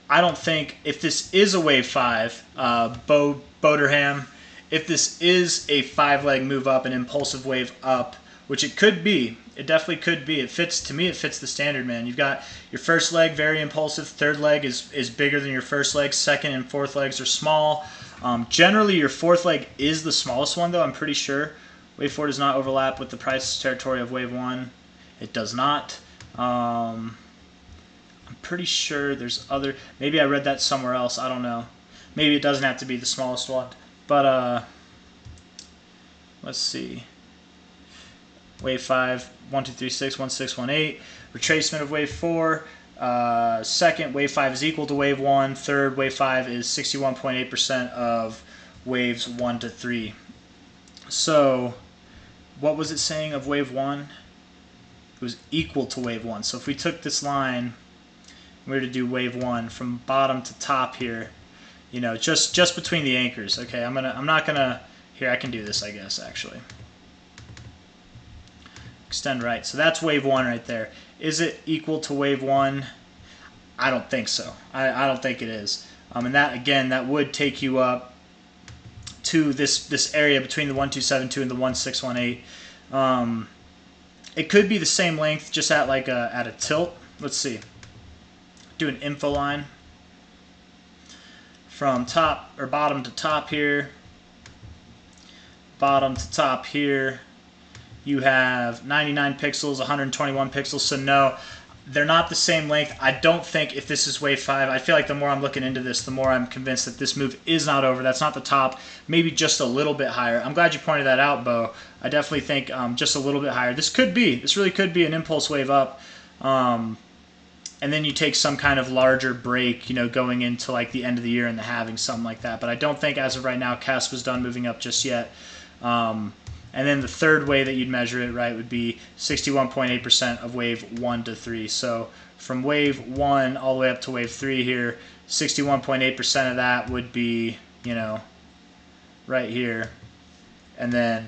I don't think, if this is a wave 5, Boderham, if this is a 5-leg move up, an impulsive wave up, which it could be, it definitely could be. It fits, to me, it fits the standard, man. You've got your first leg, very impulsive. Third leg is bigger than your first leg. Second and fourth legs are small. Generally, your fourth leg is the smallest one, though, I'm pretty sure. Wave 4 does not overlap with the price territory of wave 1. It does not. I'm pretty sure there's other... Maybe I read that somewhere else. I don't know. Maybe it doesn't have to be the smallest one. But, let's see. Wave 5, 1, 2, 3, 6, 1, 6, 1, 8. Retracement of wave 4. Second, wave 5 is equal to wave 1. Third, wave 5 is 61.8% of waves 1 to 3. So, what was it saying of wave 1? It was equal to wave 1. So if we took this line, and we were to do wave 1 from bottom to top here, you know, just between the anchors. Okay, I'm not gonna, here, I can do this, I guess, actually. Extend right. So that's wave 1 right there. Is it equal to wave 1? I don't think so. I don't think it is. And that, again, that would take you up to this area between the 1272 and the 1618. It could be the same length, just at like at a tilt. Let's see. Do an info line from top or bottom to top here. Bottom to top here. You have 99 pixels, 121 pixels. So no, they're not the same length. I don't think, if this is wave 5, I feel like the more I'm looking into this, the more I'm convinced that this move is not over. That's not the top. Maybe just a little bit higher. I'm glad you pointed that out, Bo. I definitely think just a little bit higher. This really could be an impulse wave up. and then you take some kind of larger break, you know, going into like the end of the year and the halving, something like that. But I don't think as of right now, Caspa's done moving up just yet. And then the third way that you'd measure it, right, would be 61.8% of wave 1 to 3. So from wave 1 all the way up to wave 3 here, 61.8% of that would be, you know, right here. And then,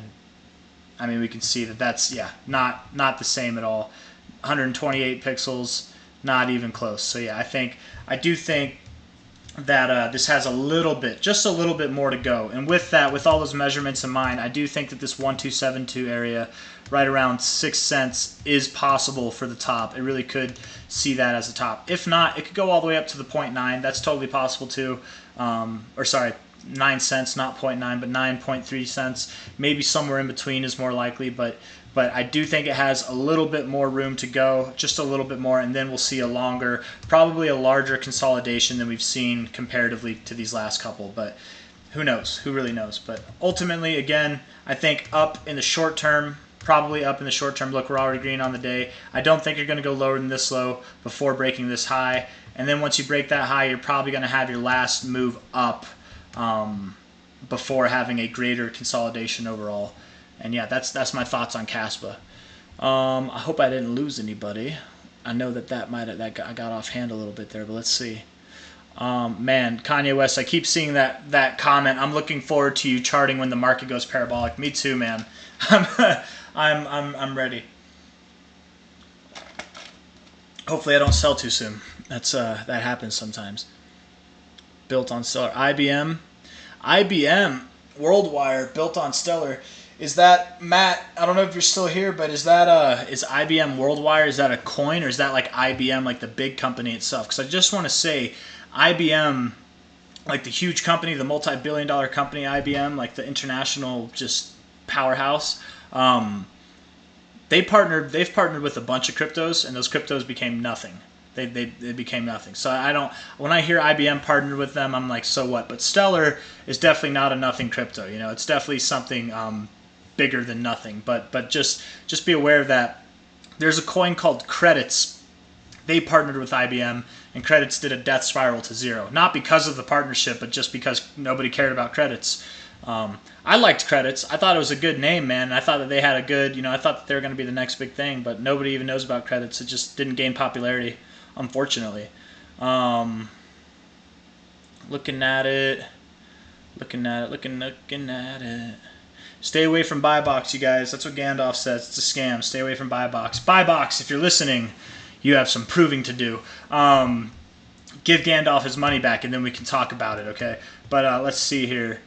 I mean, we can see that that's, yeah, not the same at all. 128 pixels, not even close. So yeah, I do think that this has a little bit, just a little bit more to go. And with that, with all those measurements in mind, I do think that this 1272 area, right around 6 cents, is possible for the top. It really could see that as a top. If not, it could go all the way up to the 0.9. That's totally possible too. Or sorry, 9 cents, not 0.9, but 9.3 cents. Maybe somewhere in between is more likely, but I do think it has a little bit more room to go, just a little bit more, and then we'll see a longer, probably a larger consolidation than we've seen comparatively to these last couple. But who knows? Who really knows? But ultimately, again, I think up in the short term, probably up in the short term. Look, we're already green on the day. I don't think you're going to go lower than this low before breaking this high. And then once you break that high, you're probably going to have your last move up before having a greater consolidation overall. And yeah, that's my thoughts on Caspa. I hope I didn't lose anybody. I know that I got offhand a little bit there, but let's see. Man, Kanye West, I keep seeing that comment. I'm looking forward to you charting when the market goes parabolic. Me too, man. I'm ready. Hopefully, I don't sell too soon. That happens sometimes. Built on Stellar, IBM, WorldWire, built on Stellar. Is that, Matt, I don't know if you're still here, but is IBM WorldWire, is that a coin, or is that like IBM, like the big company itself? Because I just want to say, IBM, like the huge company, the multi-billion-dollar company IBM, like the international just powerhouse, they've partnered with a bunch of cryptos, and those cryptos became nothing. They became nothing. So when I hear IBM partnered with them, I'm like, so what? But Stellar is definitely not a nothing crypto. You know, it's definitely something bigger than nothing. But just be aware that there's a coin called Credits. They partnered with IBM, and Credits did a death spiral to zero. Not because of the partnership, but just because nobody cared about Credits. I liked Credits. I thought it was a good name, man. I thought that they had a good, I thought that they were going to be the next big thing, but nobody even knows about Credits. It just didn't gain popularity, unfortunately. Looking at it. Stay away from buy box, you guys. That's what Gandalf says. It's a scam. Stay away from buy box. Buy box, if you're listening, you have some proving to do. Give Gandalf his money back, and then we can talk about it, okay? But let's see here.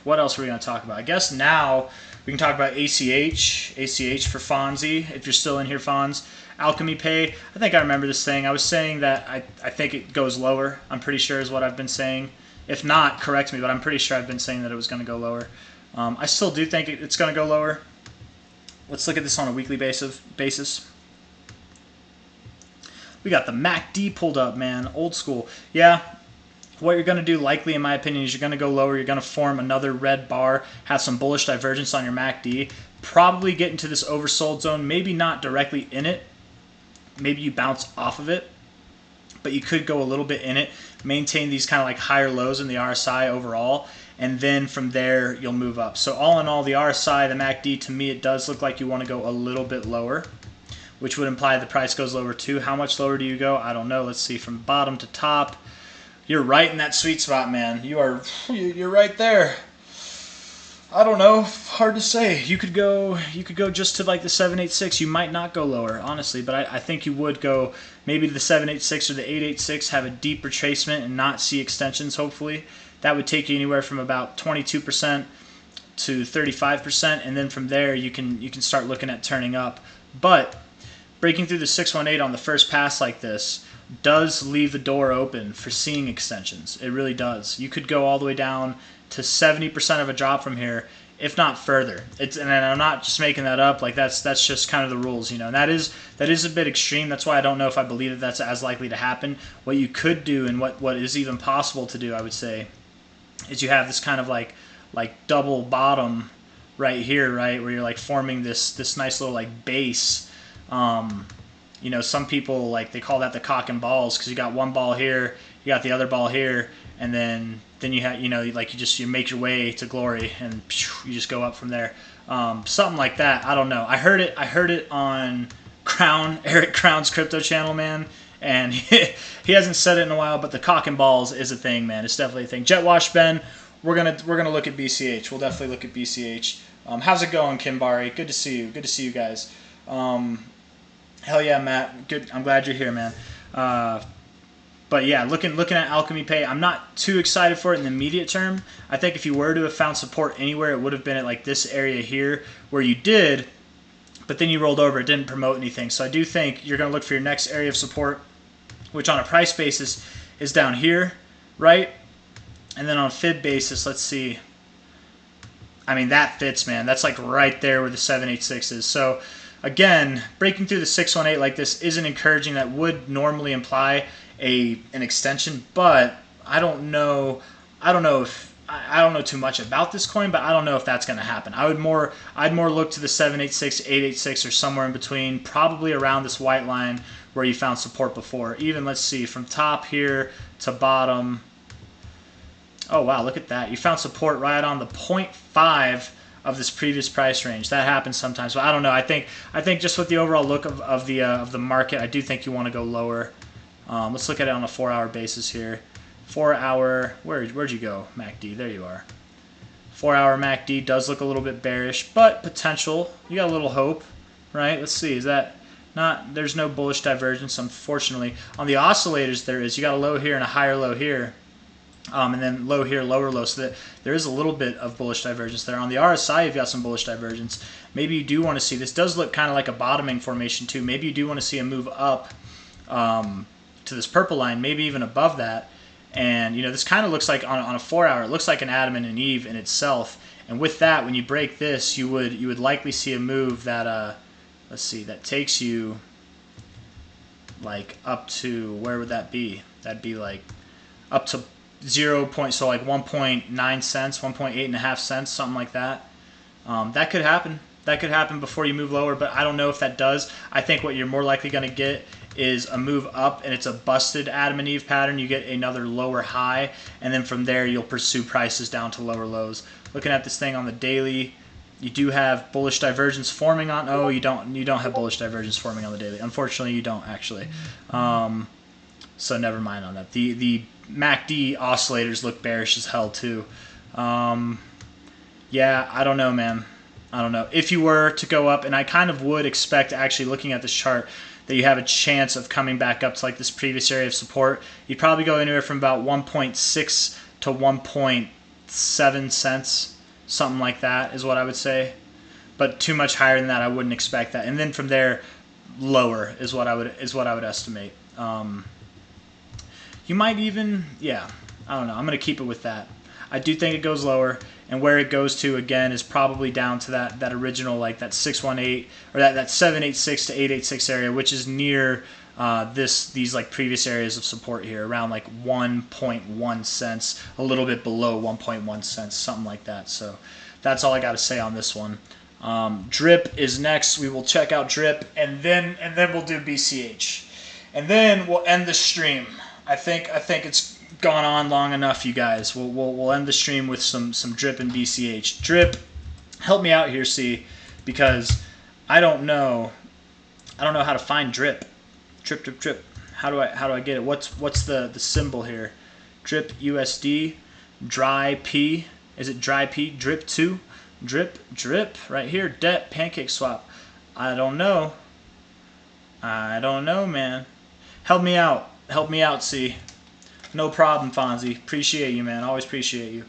What else are we going to talk about? I guess now we can talk about ACH for Fonzie, if you're still in here, Fonz. Alchemy Pay, I think I remember this thing. I was saying that I think it goes lower. I'm pretty sure is what I've been saying. If not, correct me, but I'm pretty sure I've been saying that it was going to go lower. I still do think it's going to go lower. Let's look at this on a weekly basis. We got the MACD pulled up, man. Old school. Yeah. What you're going to do, likely, in my opinion, is you're going to go lower. You're going to form another red bar, have some bullish divergence on your MACD, probably get into this oversold zone, maybe not directly in it. Maybe you bounce off of it, but you could go a little bit in it, maintain these kind of like higher lows in the RSI overall, and then from there you'll move up. So all in all, the RSI, the MACD, to me, it does look like you want to go a little bit lower, which would imply the price goes lower too. How much lower do you go? I don't know. Let's see, from bottom to top. You're right in that sweet spot, man. You're right there. I don't know. Hard to say. You could go just to like the 786. You might not go lower, honestly, but I think you would go maybe to the 786 or the 886, have a deep retracement and not see extensions, hopefully. That would take you anywhere from about 22% to 35%, and then from there you can start looking at turning up. But breaking through the 618 on the first pass like this does leave the door open for seeing extensions. It really does. You could go all the way down to 70% of a drop from here, if not further. And I'm not just making that up. Like that's just kind of the rules, And that is a bit extreme. That's why I don't know if I believe that that's as likely to happen. What you could do, and what is even possible to do, I would say, is you have this kind of like double bottom right here, right, where you're like forming this nice little like base. You know, some people, like, they call that the cock and balls, because you got one ball here, you got the other ball here, and then you have, you know, like, you make your way to glory, and you just go up from there. Something like that. I don't know. I heard it on Eric Crown's crypto channel, man, and he hasn't said it in a while, but the cock and balls is a thing, man. It's definitely a thing. Jet Wash Ben, we're gonna look at BCH. We'll definitely look at BCH. How's it going, Kimbari? Good to see you. Good to see you guys. Hell yeah, Matt. Good. I'm glad you're here, man. But yeah, looking at Alchemy Pay, I'm not too excited for it in the immediate term. I think if you were to have found support anywhere, it would have been at like this area here where you did, but then you rolled over. It didn't promote anything. So I do think you're going to look for your next area of support, which on a price basis is down here, right? And then on a fib basis, let's see. I mean, that fits, man. That's like right there where the 786 is. So again, breaking through the 618 like this isn't encouraging. That would normally imply an extension, but I don't know too much about this coin, but I don't know if that's going to happen. I'd more look to the 786, 886, or somewhere in between, probably around this white line where you found support before. Even, let's see, from top here to bottom. Oh wow, look at that. You found support right on the 0.5 of this previous price range. That happens sometimes, but I don't know. I think just with the overall look of the market, I do think you want to go lower. Let's look at it on a 4-hour basis here. 4-hour, where'd you go, MACD? There you are. 4-hour MACD does look a little bit bearish, but potential. You got a little hope, right? Let's see. Is that not? There's no bullish divergence, unfortunately. On the oscillators, there is. You got a low here and a higher low here. And then low here, lower low, so that there is a little bit of bullish divergence there. On the RSI, you've got some bullish divergence. Maybe you do want to see, this does look kind of like a bottoming formation too. Maybe you do want to see a move up to this purple line, maybe even above that. And you know, this kind of looks like on a 4-hour, it looks like an Adam and an Eve in itself. And with that, when you break this, you would likely see a move that let's see, that takes you like up to, where would that be? That'd be like up to 0 point, so like 1.9 cents, 1.85 cents, something like that. That could happen. That could happen before you move lower, but I don't know if that does. I think what you're more likely going to get is a move up, and it's a busted Adam and Eve pattern. You get another lower high, and then from there you'll pursue prices down to lower lows. Looking at this thing on the daily, you do have bullish divergence forming on. Oh, you don't have bullish divergence forming on the daily. Unfortunately, you don't actually. So never mind on that. The MACD oscillators look bearish as hell too. Yeah, I don't know, man. I don't know. If you were to go up, and I kind of would expect, actually looking at this chart, that you have a chance of coming back up to like this previous area of support, you'd probably go anywhere from about 1.6 to 1.7 cents, something like that is what I would say. But too much higher than that, I wouldn't expect that. And then from there, lower is what I would estimate. You might even, yeah, I don't know. I'm going to keep it with that. I do think it goes lower, and where it goes to again is probably down to that original, like that 618 or that 786 to 886 area, which is near these like previous areas of support here, around like 1.1 cents, a little bit below 1.1 cents, something like that. So that's all I got to say on this one. Drip is next. We will check out Drip, and then we'll do BCH, and then we'll end the stream. I think it's gone on long enough, you guys. We'll end the stream with some Drip and BCH. Drip, help me out here, see, because I don't know how to find Drip. Drip. How do I get it? What's the symbol here? Drip USD, dry P. Is it dry P? Drip 2, drip right here. Det pancake swap. I don't know, man. Help me out, see. No problem, Fonzie. Appreciate you, man. Always appreciate you.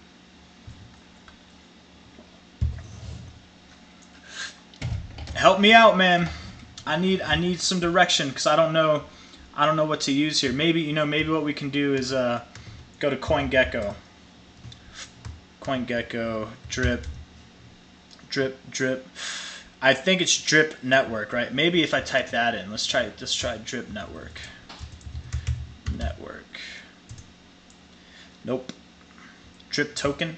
Help me out, man. I need some direction, because I don't know what to use here. Maybe what we can do is go to CoinGecko. CoinGecko, drip. I think it's Drip Network, right? Maybe if I type that in, let's try Drip Network. Nope. Drip token,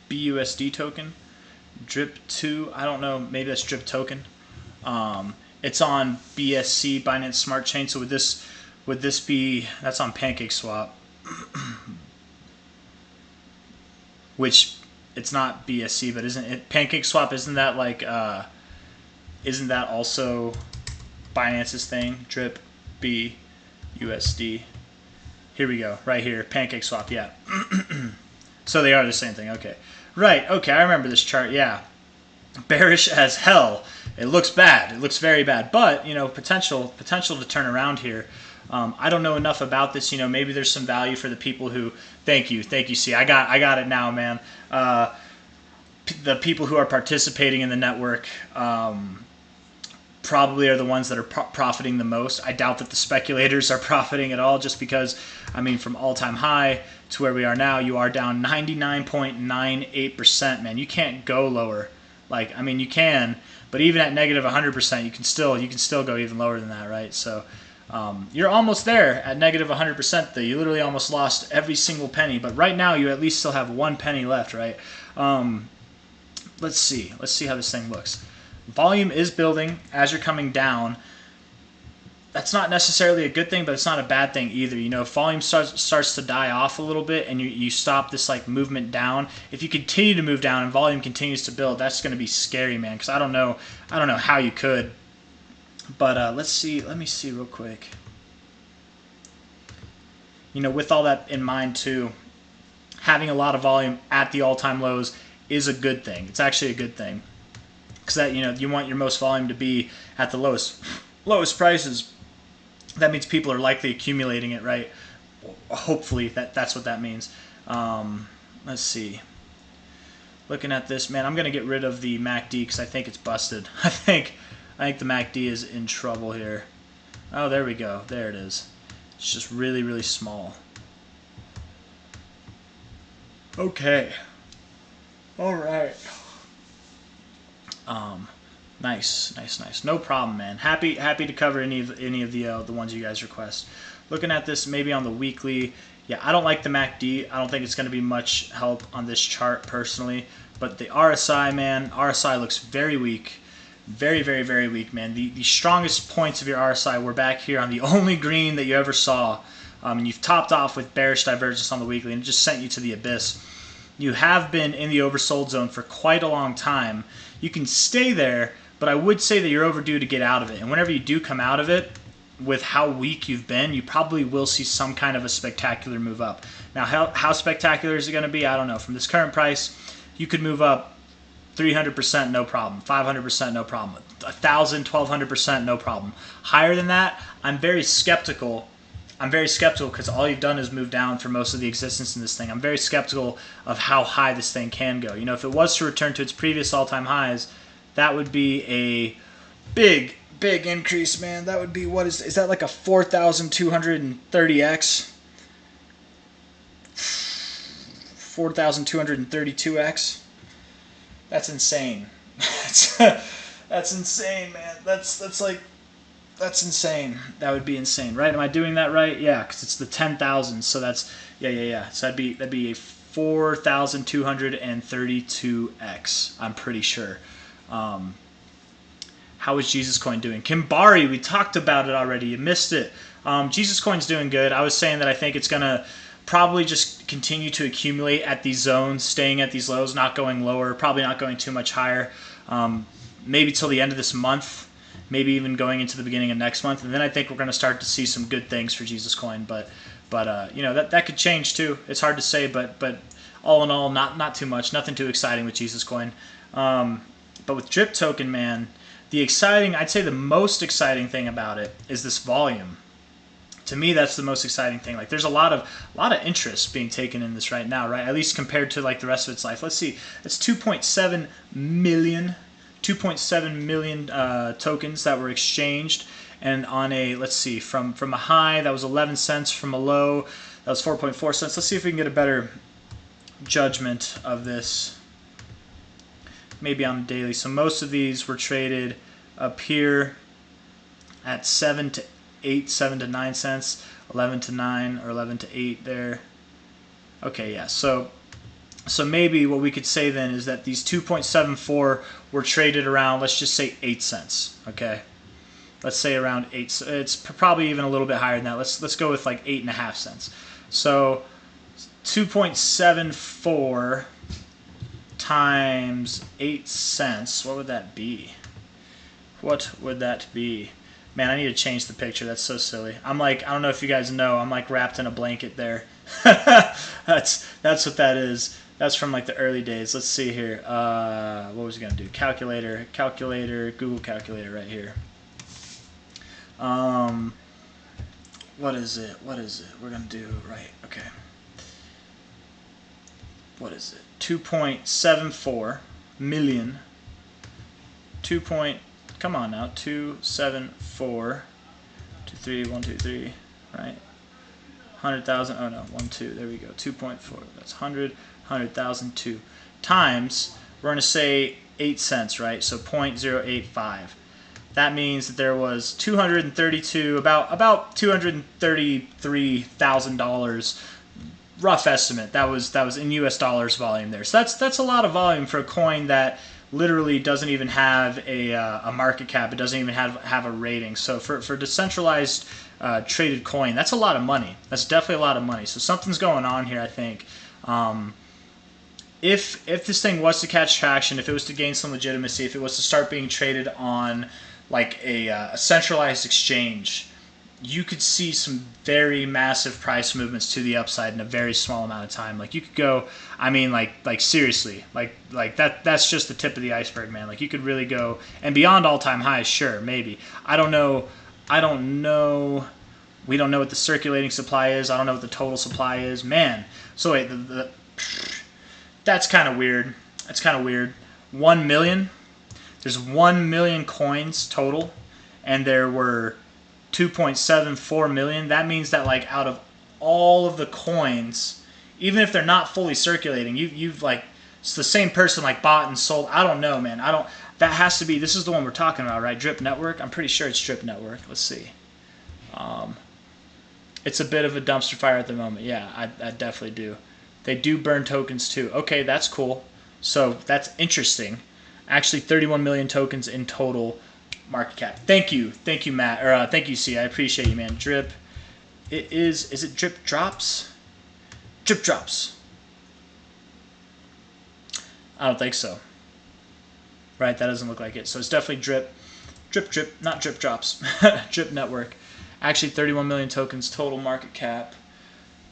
BUSD token, Drip 2. I don't know. Maybe that's Drip token. It's on BSC, Binance Smart Chain. So would this be, that's on PancakeSwap, which it's not BSC, but isn't it PancakeSwap? Isn't that like isn't that also Binance's thing? Drip B USD. Here we go, right here, PancakeSwap. Yeah. So they are the same thing. Okay. Right. Okay, I remember this chart. Yeah. Bearish as hell. It looks bad. It looks very bad. But you know, potential to turn around here. I don't know enough about this. You know, maybe there's some value for the people who. Thank you. See, I got it now, man. The people who are participating in the network probably are the ones that are profiting the most. I doubt that the speculators are profiting at all, just because, I mean, from all-time high to where we are now, you are down 99.98%, man. You can't go lower. Like, I mean, you can, but even at negative 100%, you can still go even lower than that, right? So you're almost there at negative 100%. Though you literally almost lost every single penny, but right now you at least still have 1 penny left, right? Let's see how this thing looks. Volume is building as you're coming down. That's not necessarily a good thing, but it's not a bad thing either. You know, if volume starts to die off a little bit and you stop this like movement down, if you continue to move down and volume continues to build, that's going to be scary, man, because I don't know how you could. But let me see real quick. You know, with all that in mind too, having a lot of volume at the all-time lows is a good thing. It's actually a good thing, because that, you know, you want your most volume to be at the lowest prices. That means people are likely accumulating it, right? Hopefully that's what that means. Let's see. Looking at this, man, I'm gonna get rid of the MACD because I think it's busted. I think the MACD is in trouble here. Oh, there we go. There it is. It's just really, really small. Okay. All right. Nice. No problem, man. Happy to cover any of the ones you guys request. Looking at this, maybe on the weekly. Yeah, I don't like the MACD. I don't think it's going to be much help on this chart personally. But the RSI, man, RSI looks very weak. Very, very, very weak, man. The strongest points of your RSI were back here on the only green that you ever saw. And you've topped off with bearish divergence on the weekly, and it just sent you to the abyss. You have been in the oversold zone for quite a long time. You can stay there, but I would say that you're overdue to get out of it. And whenever you do come out of it, with how weak you've been, you probably will see some kind of a spectacular move up. Now, how spectacular is it going to be? I don't know. From this current price, you could move up 300%, no problem. 500%, no problem. 1,000, 1,200%, no problem. Higher than that, I'm very skeptical because all you've done is move down for most of the existence in this thing. I'm very skeptical of how high this thing can go. You know, if it was to return to its previous all-time highs, that would be a big increase, man. That would be, what is that, like a 4,230x? 4,232x? That's insane. That's insane, man. That's insane. That would be insane, right? Am I doing that right? Yeah, because it's the 10,000. So that's yeah. So that'd be a 4,232x. I'm pretty sure. How is Jesus Coin doing? Kimbari, we talked about it already. You missed it. Jesus Coin's doing good. I was saying that I think it's gonna probably just continue to accumulate at these zones, staying at these lows, not going lower, probably not going too much higher. Maybe till the end of this month. Maybe even going into the beginning of next month, and then I think we're going to start to see some good things for Jesus Coin. But you know, that could change too. It's hard to say, but all in all, not too much, nothing too exciting with Jesus Coin. But with Drip Token, man, I'd say the most exciting thing about it is this volume. To me, that's the most exciting thing. Like, there's a lot of interest being taken in this right now, right? At least compared to like the rest of its life. Let's see, it's 2.7 million tokens that were exchanged, and on a, let's see, from a high that was 11 cents, from a low that was 4.4 cents. Let's see if we can get a better judgment of this, maybe on the daily. So most of these were traded up here at 7 to 9 cents, 11 to 9 or 11 to 8 there. Okay, yeah, so maybe what we could say then is that these 2.74 were traded around, let's just say 8 cents, okay? Let's say around 8. It's probably even a little bit higher than that. Let's go with like 8.5 cents. So 2.74 times 8 cents. What would that be? What would that be? Man, I need to change the picture. That's so silly. I'm like, I don't know if you guys know, I'm like wrapped in a blanket there. That's what that is. That's from like the early days. Let's see here. What was he gonna do? Calculator, Google calculator right here. What is it? We're gonna do right. Okay. What is it? 2.74 million. Come on now. 274. 23. 123. Right. 100,000. Oh no. 12. There we go. 2.4. That's 100. 100,000. 2 times. We're gonna say 8 cents, right? So 0.085. That means that there was about $233,000, rough estimate. That was in U.S. dollars volume there. So that's a lot of volume for a coin that literally doesn't even have a market cap. It doesn't even have a rating. So for decentralized traded coin, that's a lot of money. That's definitely a lot of money. So something's going on here, I think. If this thing was to catch traction, if it was to gain some legitimacy, if it was to start being traded on like a centralized exchange, you could see some very massive price movements to the upside in a very small amount of time. Like you could go, I mean, like seriously, like that's just the tip of the iceberg, man. Like you could really go and beyond all-time highs, sure, maybe. I don't know. We don't know what the circulating supply is. I don't know what the total supply is, man. So wait, that's kind of weird. That's kind of weird. 1 million. There's 1 million coins total, and there were 2.74 million. That means that like out of all of the coins, even if they're not fully circulating, you've like, it's the same person like bought and sold. I don't know, man. That has to be, this is the one we're talking about, right? Drip Network. I'm pretty sure it's Drip Network. Let's see. It's a bit of a dumpster fire at the moment. Yeah, I definitely do. They do burn tokens too. Okay, that's cool. So that's interesting. Actually, 31 million tokens in total market cap. Thank you, Matt, or thank you, C. I appreciate you, man. Drip. Is it Drip Drops? Drip Drops. I don't think so. Right, that doesn't look like it. So it's definitely Drip, not Drip Drops. Drip Network. Actually, 31 million tokens total market cap.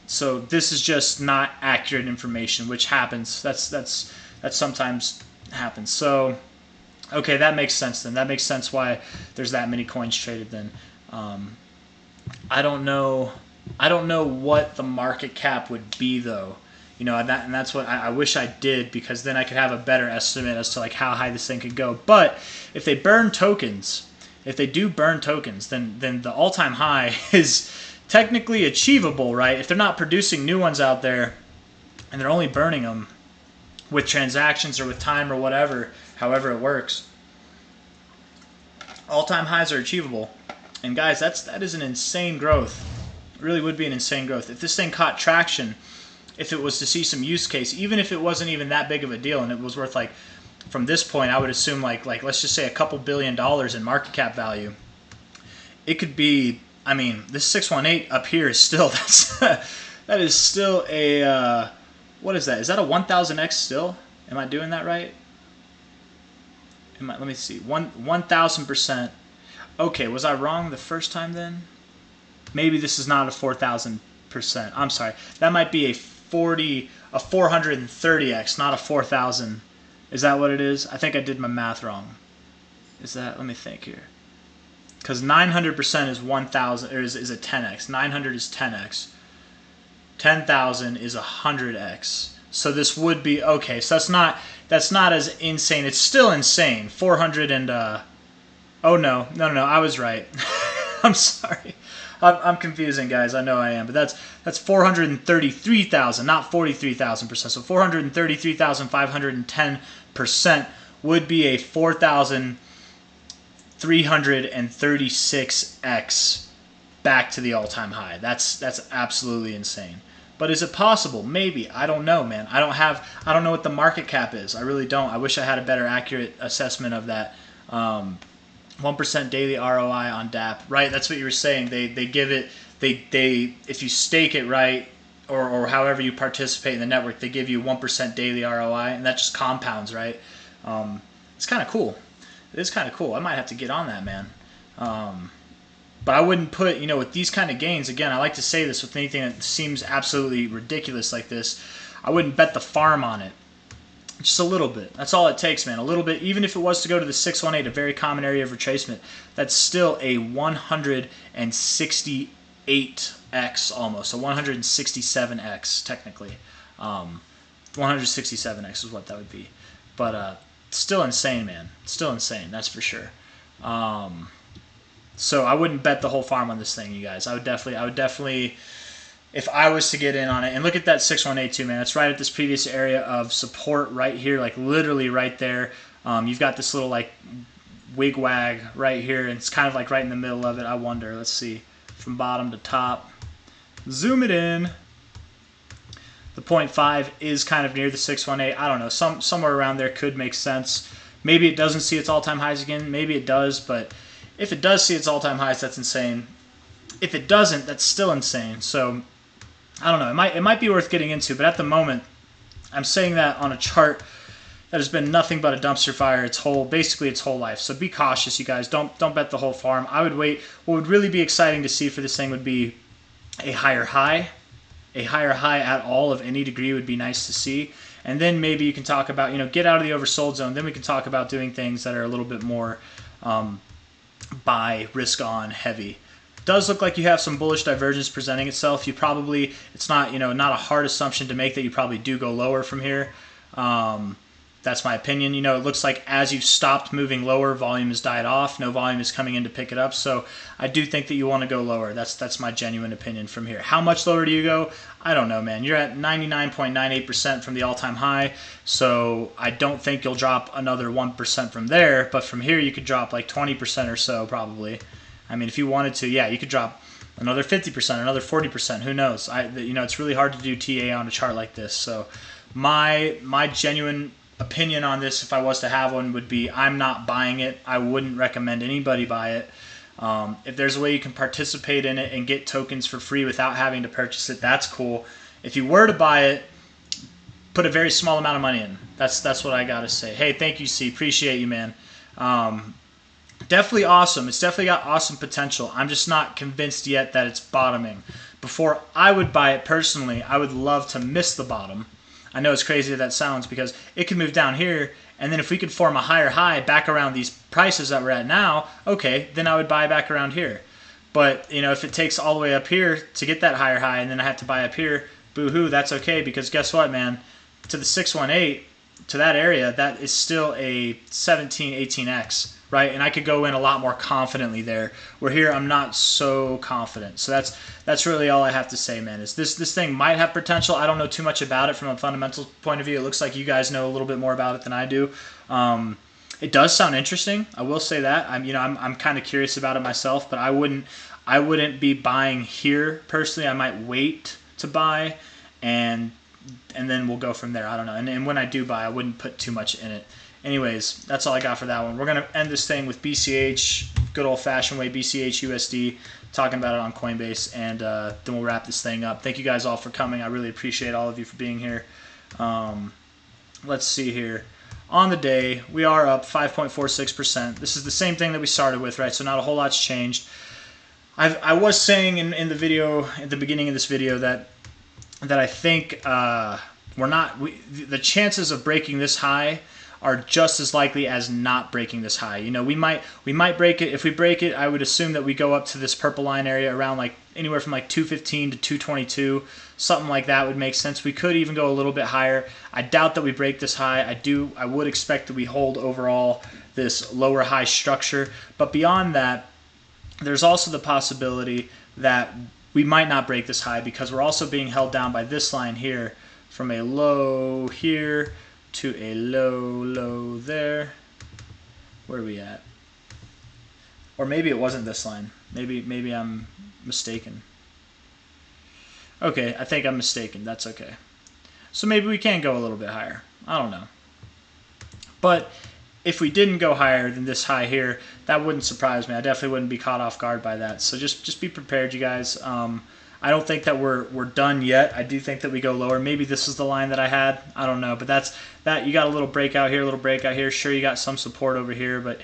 So this is just not accurate information, which happens. That's sometimes happens. So okay, that makes sense then. That makes sense why there's that many coins traded then. I don't know what the market cap would be though. You know, and that's what I wish I did, because then I could have a better estimate as to like how high this thing could go. But if they burn tokens, if they do burn tokens, then the all-time high is technically achievable, right? If they're not producing new ones out there and they're only burning them with transactions or with time or whatever, however it works, all-time highs are achievable. And guys, that is an insane growth. It really would be an insane growth. If this thing caught traction, if it was to see some use case, even if it wasn't even that big of a deal and it was worth, like, from this point, I would assume like let's just say a couple $1 billion in market cap value, it could be, I mean, this 618 up here is still, that is still a, what is that? Is that a 1000x still? Am I doing that right? Let me see. 1000%. Okay, was I wrong the first time then? Maybe this is not a 4000%. I'm sorry. That might be a 430x, not a 4000. Is that what it is? I think I did my math wrong. Is that? Let me think here. Because 900% is 1000, or is a 10x. 900 is 10x. 10,000 is 100x. So this would be okay. So that's not as insane. It's still insane. 400 and oh no, I was right. I'm sorry. I'm confusing, guys. I know I am, but that's 433,000, not 43,000%. So 433,510% would be a 4,336x back to the all-time high. That's absolutely insane. But is it possible? Maybe. I don't know, man. I don't know what the market cap is. I really don't. I wish I had a better accurate assessment of that. 1% daily ROI on DApp, right? That's what you were saying. They give it, they if you stake it right, or however you participate in the network, they give you 1% daily ROI, and that just compounds, right? It's kind of cool. It is kind of cool. I might have to get on that, man. But I wouldn't put, with these kind of gains, again, I like to say this with anything that seems absolutely ridiculous like this, I wouldn't bet the farm on it. Just a little bit. That's all it takes, man. A little bit. Even if it was to go to the 618, a very common area of retracement, that's still a 168x almost. A 167x, technically. 167x is what that would be. But still insane, man. Still insane, that's for sure. So I wouldn't bet the whole farm on this thing, you guys. I would definitely, if I was to get in on it, and look at that 618 too, man. It's right at this previous area of support right here, like literally right there. You've got this little like wig-wag right here, and it's kind of like right in the middle of it. I wonder, let's see, from bottom to top. Zoom it in. The 0.5 is kind of near the 618. I don't know, somewhere around there could make sense. Maybe it doesn't see its all-time highs again. Maybe it does, but if it does see its all-time highs, that's insane. If it doesn't, that's still insane. So I don't know. It might be worth getting into, but at the moment, I'm saying that on a chart that has been nothing but a dumpster fire basically its whole life. So be cautious, you guys. Don't bet the whole farm. I would wait. What would really be exciting to see for this thing would be a higher high. A higher high at all of any degree would be nice to see. And then maybe you can talk about, get out of the oversold zone. Then we can talk about doing things that are a little bit more buy, risk on heavy. Does look like you have some bullish divergence presenting itself. It's not, not a hard assumption to make that you probably do go lower from here. That's my opinion. It looks like as you've stopped moving lower, volume has died off. No volume is coming in to pick it up. So I do think that you want to go lower. That's my genuine opinion from here. How much lower do you go? I don't know, man. You're at 99.98% from the all-time high. So I don't think you'll drop another 1% from there. But from here, you could drop like 20% or so probably. I mean, if you wanted to, yeah, you could drop another 50%, another 40%. Who knows? It's really hard to do TA on a chart like this. So my genuine opinion on this, if I was to have one, would be I'm not buying it. I wouldn't recommend anybody buy it. If there's a way you can participate in it and get tokens for free without having to purchase it, that's cool. If you were to buy it, put a very small amount of money in. That's what I gotta say. Hey, thank you, C. Appreciate you, man. Definitely awesome. It's definitely got awesome potential. I'm just not convinced yet that it's bottoming. Before I would buy it personally, I would love to miss the bottom. I know it's crazy that sounds because it could move down here, and then if we could form a higher high back around these prices that we're at now, okay, then I would buy back around here. But, if it takes all the way up here to get that higher high and then I have to buy up here, boo-hoo, that's okay because guess what, man? To the 618, to that area, that is still a 17, 18x. Right, and I could go in a lot more confidently there. Where here, I'm not so confident. So that's really all I have to say, man. Is this thing might have potential. I don't know too much about it from a fundamental point of view. It looks like you guys know a little bit more about it than I do. It does sound interesting. I will say that. I'm kind of curious about it myself, but I wouldn't be buying here personally. I might wait to buy, and then we'll go from there. I don't know. And when I do buy, I wouldn't put too much in it. Anyways, that's all I got for that one. We're going to end this thing with BCH, good old-fashioned way, BCH USD, talking about it on Coinbase, and then we'll wrap this thing up. Thank you guys all for coming. I really appreciate all of you for being here. Let's see here. On the day, we are up 5.46%. This is the same thing that we started with, right? So not a whole lot's changed. I was saying in the video, at the beginning of this video, that I think the chances of breaking this high are just as likely as not breaking this high. We might break it. If we break it, I would assume that we go up to this purple line area around like anywhere from like 215 to 222, something like that would make sense. We could even go a little bit higher. I doubt that we break this high. I would expect that we hold overall this lower high structure, but beyond that, there's also the possibility that we might not break this high because we're also being held down by this line here from a low here to a low there. Where are we at? Or maybe it wasn't this line. Maybe I'm mistaken. Okay, I think I'm mistaken. That's okay. So maybe we can go a little bit higher. I don't know. But if we didn't go higher than this high here, that wouldn't surprise me. I definitely wouldn't be caught off guard by that. So just be prepared, you guys. I don't think that we're done yet. I do think that we go lower. Maybe this is the line that I had. I don't know, but that's that. You got a little breakout here, a little breakout here. Sure, you got some support over here, but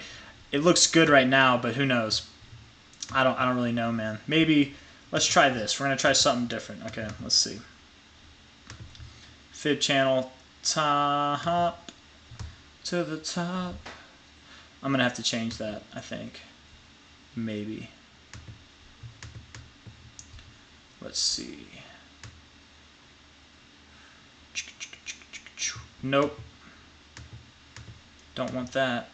it looks good right now. But who knows? I don't really know, man. Maybe let's try this. We're gonna try something different. Okay, let's see. Fib channel top to the top. I'm gonna have to change that, I think. Maybe. Let's see. Nope. Don't want that.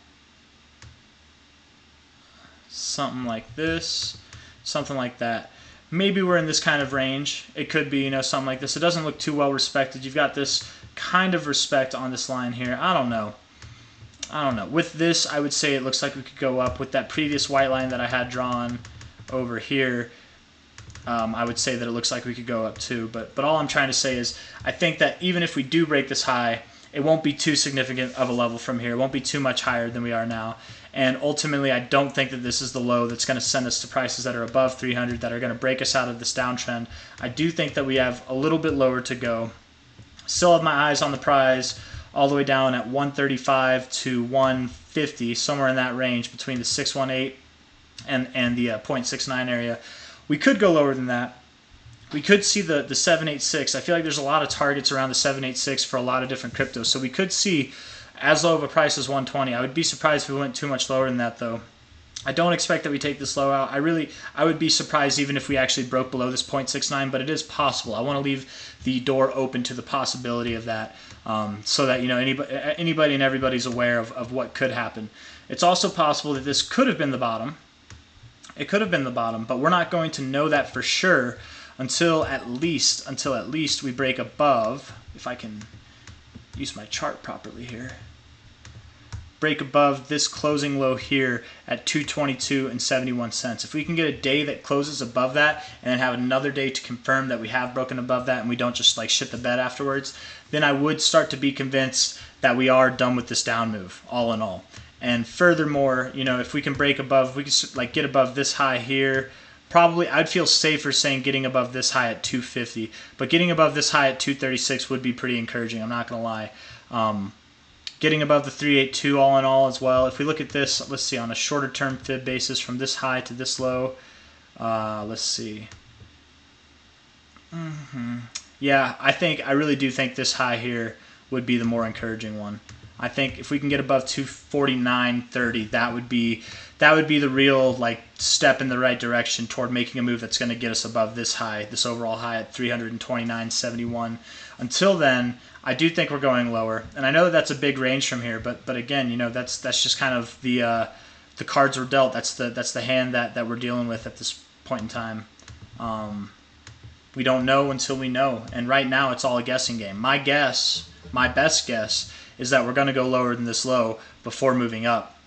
Something like this. Something like that. Maybe we're in this kind of range. It could be, something like this. It doesn't look too well respected. You've got this kind of respect on this line here. I don't know. With this, I would say it looks like we could go up. With that previous white line that I had drawn over here, I would say that it looks like we could go up too. But all I'm trying to say is I think that even if we do break this high, it won't be too significant of a level from here. It won't be too much higher than we are now. And ultimately, I don't think that this is the low that's going to send us to prices that are above 300 that are going to break us out of this downtrend. I do think that we have a little bit lower to go. Still have my eyes on the prize all the way down at 135 to 150, somewhere in that range between the 618 and the 0.69 area. We could go lower than that. We could see the 786. I feel like there's a lot of targets around the 786 for a lot of different cryptos. So we could see as low of a price as 120. I would be surprised if we went too much lower than that, though. I don't expect that we take this low out. I would be surprised even if we actually broke below this 0.69, but it is possible. I want to leave the door open to the possibility of that, so that anybody and everybody's aware of what could happen. It's also possible that this could have been the bottom. It could have been the bottom, but we're not going to know that for sure until at least we break above. If I can use my chart properly here. Break above this closing low here at 222.71 cents. If we can get a day that closes above that and then have another day to confirm that we have broken above that and we don't just like shit the bed afterwards, then I would start to be convinced that we are done with this down move, all in all. And furthermore, if we can break above, if we can like get above this high here, probably I'd feel safer saying getting above this high at 250, but getting above this high at 236 would be pretty encouraging. I'm not gonna lie. Getting above the 382 all in all as well. If we look at this, let's see, on a shorter term fib basis from this high to this low, let's see. Yeah, I really do think this high here would be the more encouraging one. I think if we can get above 249.30, that would be the real like step in the right direction toward making a move that's going to get us above this high, this overall high at 329.71. Until then, I do think we're going lower, and I know that that's a big range from here, but again, that's just kind of the cards we're dealt. That's the hand that we're dealing with at this point in time. We don't know until we know, and right now it's all a guessing game. My best guess, is that we're going to go lower than this low before moving up.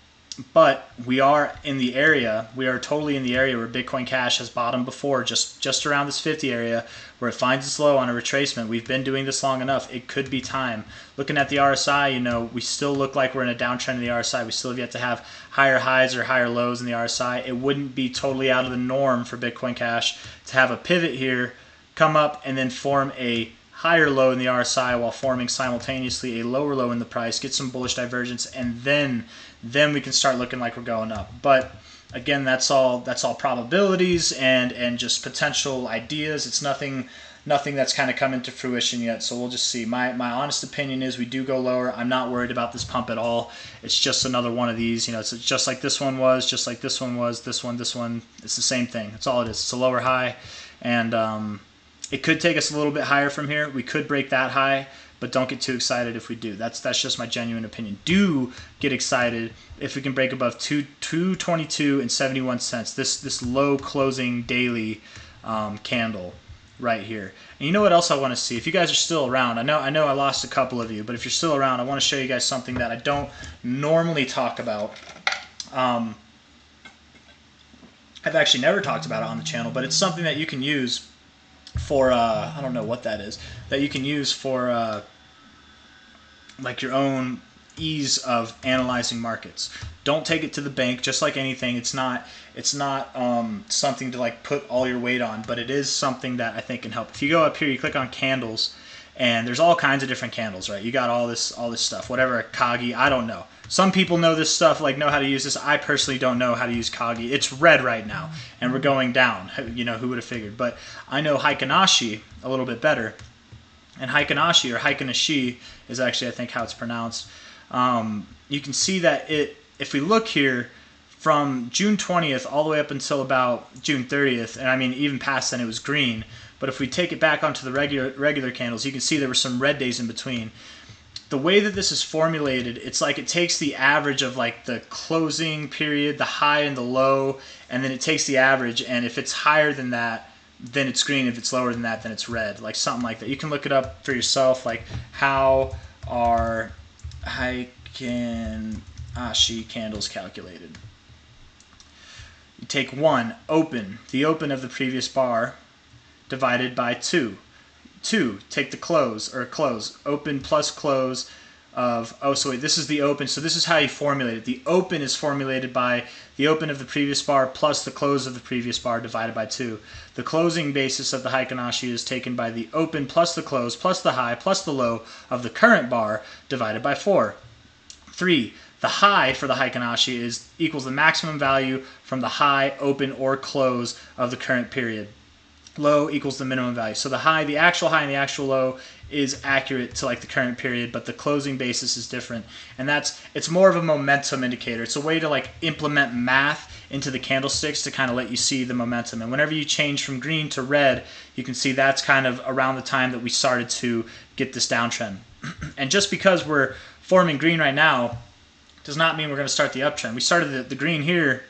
But we are in the area, we are totally in the area where Bitcoin Cash has bottomed before, just around this 50 area, where it finds its low on a retracement. We've been doing this long enough. It could be time. Looking at the RSI, we still look like we're in a downtrend in the RSI. We still have yet to have higher highs or higher lows in the RSI. It wouldn't be totally out of the norm for Bitcoin Cash to have a pivot here, come up, and then form a higher low in the RSI while forming simultaneously a lower low in the price, get some bullish divergence, and then we can start looking like we're going up. But again, that's all probabilities and just potential ideas. It's nothing that's kind of come into fruition yet, so we'll just see. My honest opinion is we do go lower. I'm not worried about this pump at all. It's just another one of these. It's just like this one was, just like this one was, this one. It's the same thing. That's all it is. It's a lower high, and it could take us a little bit higher from here. We could break that high, but don't get too excited if we do. That's just my genuine opinion. Do get excited if we can break above 222.71 cents. This low closing daily candle right here. And you know what else I want to see? If you guys are still around, I know I lost a couple of you, but if you're still around, I want to show you guys something that I don't normally talk about. I've actually never talked about it on the channel, but it's something that you can use for I don't know what that is, that you can use for like your own ease of analyzing markets. Don't take it to the bank. Just like anything, it's not something to like put all your weight on, but it is something that I think can help. If you go up here, you click on candles, and there's all kinds of different candles, right? You got all this stuff, whatever, Kagi, I don't know. Some people know this stuff, like know how to use this. I personally don't know how to use Kagi. It's red right now, and we're going down. You know, who would have figured? But I know Heikinashi a little bit better. And Heikinashi, or Heikinashi, is actually, I think, how it's pronounced. You can see that if we look here, from June 20th all the way up until about June 30th, and I mean, even past then it was green, but if we take it back onto the regular candles, you can see there were some red days in between. The way that this is formulated, it's like it takes the average of like the closing period, the high and the low, and then it takes the average, and if it's higher than that, then it's green. If it's lower than that, then it's red, like something like that. You can look it up for yourself, like how are Heikinashi candles calculated. You take 1, open, the open of the previous bar, divided by 2. 2, take the close, or close, open plus close of, oh, so wait, this is the open, so this is how you formulate it. The open is formulated by the open of the previous bar plus the close of the previous bar divided by 2. The closing basis of the Heikinashi is taken by the open plus the close plus the high plus the low of the current bar divided by 4. 3. The high for the Heikinashi equals the maximum value from the high, open, or close of the current period. Low equals the minimum value. So the actual high and the actual low is accurate to like the current period, but the closing basis is different. And it's more of a momentum indicator. It's a way to like implement math into the candlesticks to kind of let you see the momentum. And whenever you change from green to red, you can see that's kind of around the time that we started to get this downtrend. And just because we're forming green right now does not mean we're going to start the uptrend. We started the green here,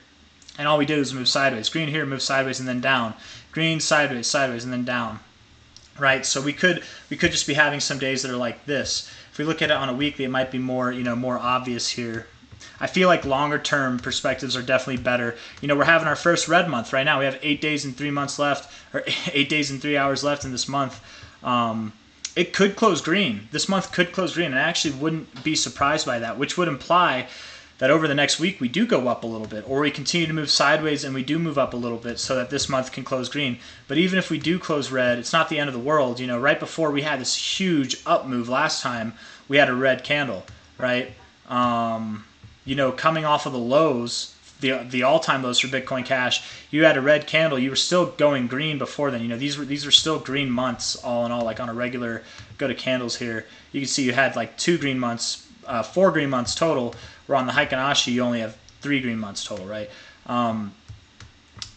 and all we did was move sideways. Green here, move sideways, and then down. Green, sideways, sideways, and then down. Right? So we could just be having some days that are like this. If we look at it on a weekly, it might be more, more obvious here. I feel like longer term perspectives are definitely better. We're having our first red month right now. We have 8 days and 3 months left, or 8 days and 3 hours left in this month. It could close green. This month could close green, and I actually wouldn't be surprised by that, which would imply that over the next week we do go up a little bit, or we continue to move sideways and we do move up a little bit so that this month can close green. But even if we do close red, it's not the end of the world. Right before we had this huge up move last time, we had a red candle, right? Coming off of the lows, the all-time lows for Bitcoin Cash, you had a red candle. You were still going green before then. These were still green months all in all. Like on a regular, go to candles here, you can see you had like 2 green months, 4 green months total. Where on the Heikinashi, you only have 3 green months total, right?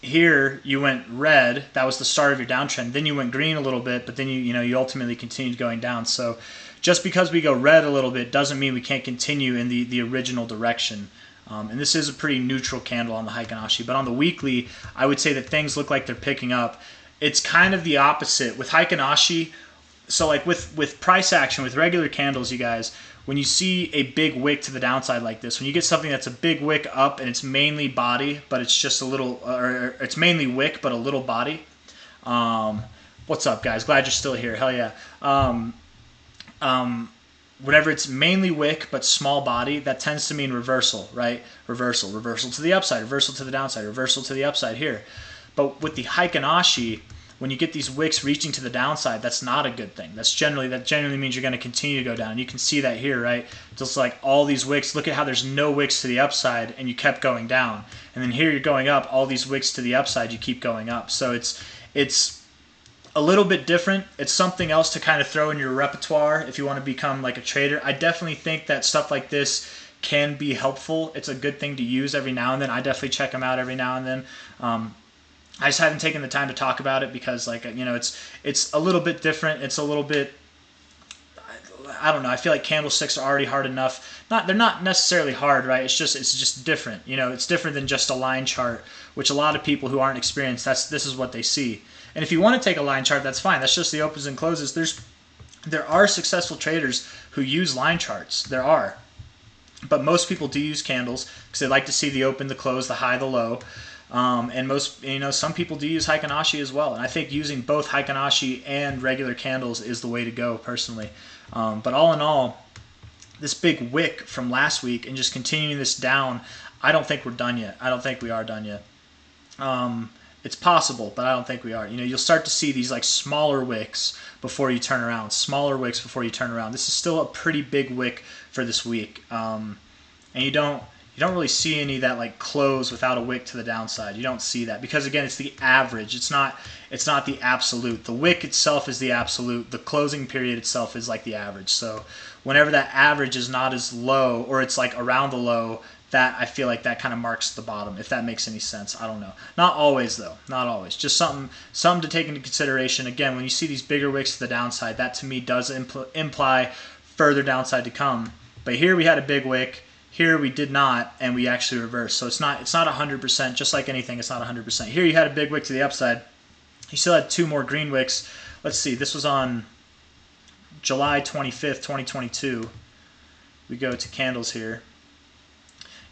Here you went red. That was the start of your downtrend. Then you went green a little bit, but then you ultimately continued going down. So just because we go red a little bit doesn't mean we can't continue in the original direction. And this is a pretty neutral candle on the Heikinashi. But on the weekly, I would say that things look like they're picking up. It's kind of the opposite. With Heikinashi, so like with price action, with regular candles, you guys, when you see a big wick to the downside like this, when you get something that's a big wick up and it's mainly body, but it's just a little, or it's mainly wick, but a little body. What's up, guys? Glad you're still here. Hell yeah. Whenever it's mainly wick but small body, that tends to mean reversal, right? Reversal to the upside, reversal to the downside, reversal to the upside here. But with the Heikinashi, when you get these wicks reaching to the downside, that's not a good thing. That generally means you're going to continue to go down. You can see that here, right? Just like all these wicks. Look at how there's no wicks to the upside, and you kept going down. And then here you're going up. All these wicks to the upside, you keep going up. So it's a little bit different. It's something else to kind of throw in your repertoire if you want to become like a trader. I definitely think that stuff like this can be helpful. It's a good thing to use every now and then. I definitely check them out every now and then. I just haven't taken the time to talk about it because, like, it's a little bit different. It's a little bit, I don't know. I feel like candlesticks are already hard enough. They're not necessarily hard, right? It's just different. It's different than just a line chart, which a lot of people who aren't experienced, this is what they see. And if you want to take a line chart, that's fine. That's just the opens and closes. There are successful traders who use line charts. There are, but most people do use candles because they like to see the open, the close, the high, the low. And some people do use Heikinashi as well. And I think using both Heikinashi and regular candles is the way to go personally. But all in all, this big wick from last week and just continuing this down, I don't think we're done yet. I don't think we are done yet. It's possible, but I don't think we are. You'll start to see these like smaller wicks before you turn around. Smaller wicks before you turn around. This is still a pretty big wick for this week, and you don't really see any that like close without a wick to the downside. You don't see that because again, it's the average. It's not the absolute. The wick itself is the absolute. The closing period itself is like the average. So whenever that average is not as low or it's like around the low, that I feel like that kind of marks the bottom, if that makes any sense. I don't know. Not always though. Not always. Just something to take into consideration. Again, when you see these bigger wicks to the downside, that to me does imply further downside to come. But here we had a big wick. Here we did not, and we actually reversed. So it's not 100%. Just like anything, it's not 100%. Here you had a big wick to the upside. You still had two more green wicks. Let's see. This was on July 25th, 2022. We go to candles here.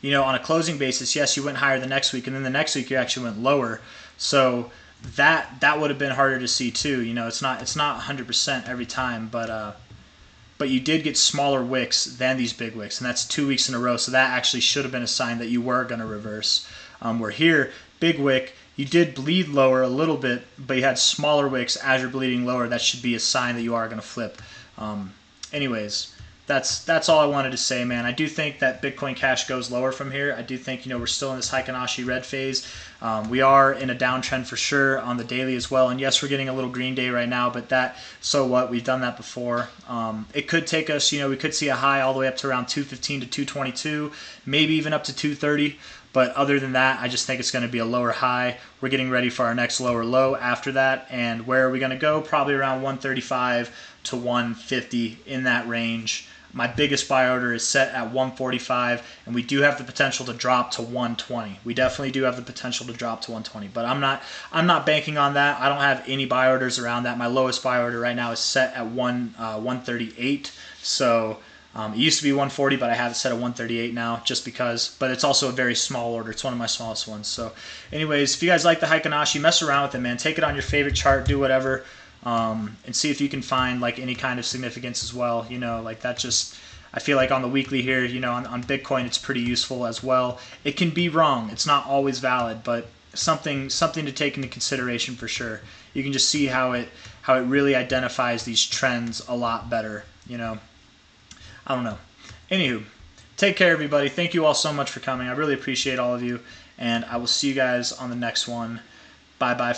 On a closing basis, yes, you went higher the next week, and then the next week you actually went lower. So that would have been harder to see too. It's not 100% every time, but you did get smaller wicks than these big wicks, and that's 2 weeks in a row. So that actually should have been a sign that you were going to reverse. Where here, big wick, you did bleed lower a little bit, but you had smaller wicks as you're bleeding lower. That should be a sign that you are going to flip. Anyways. That's all I wanted to say, man. I do think that Bitcoin Cash goes lower from here. I do think, we're still in this Heikin-Ashi red phase. We are in a downtrend for sure on the daily as well. And yes, we're getting a little green day right now, but so what? We've done that before. It could take us, we could see a high all the way up to around 215 to 222, maybe even up to 230. But other than that, I just think it's going to be a lower high. We're getting ready for our next lower low after that. And where are we going to go? Probably around 135 to 150 in that range. My biggest buy order is set at 145, and we do have the potential to drop to 120. We definitely do have the potential to drop to 120, but I'm not banking on that. I don't have any buy orders around that. My lowest buy order right now is set at 138. So it used to be 140, but I have it set at 138 now just because. But it's also a very small order. It's one of my smallest ones. So, anyways, if you guys like the Heikin-Ashi, mess around with it, man. Take it on your favorite chart. Do whatever. And see if you can find like any kind of significance as well. Like that just, I feel like on the weekly here, on Bitcoin, it's pretty useful as well. It can be wrong. It's not always valid, but something to take into consideration for sure. You can just see how it really identifies these trends a lot better. I don't know. Anywho, take care, everybody. Thank you all so much for coming. I really appreciate all of you, and I will see you guys on the next one. Bye-bye.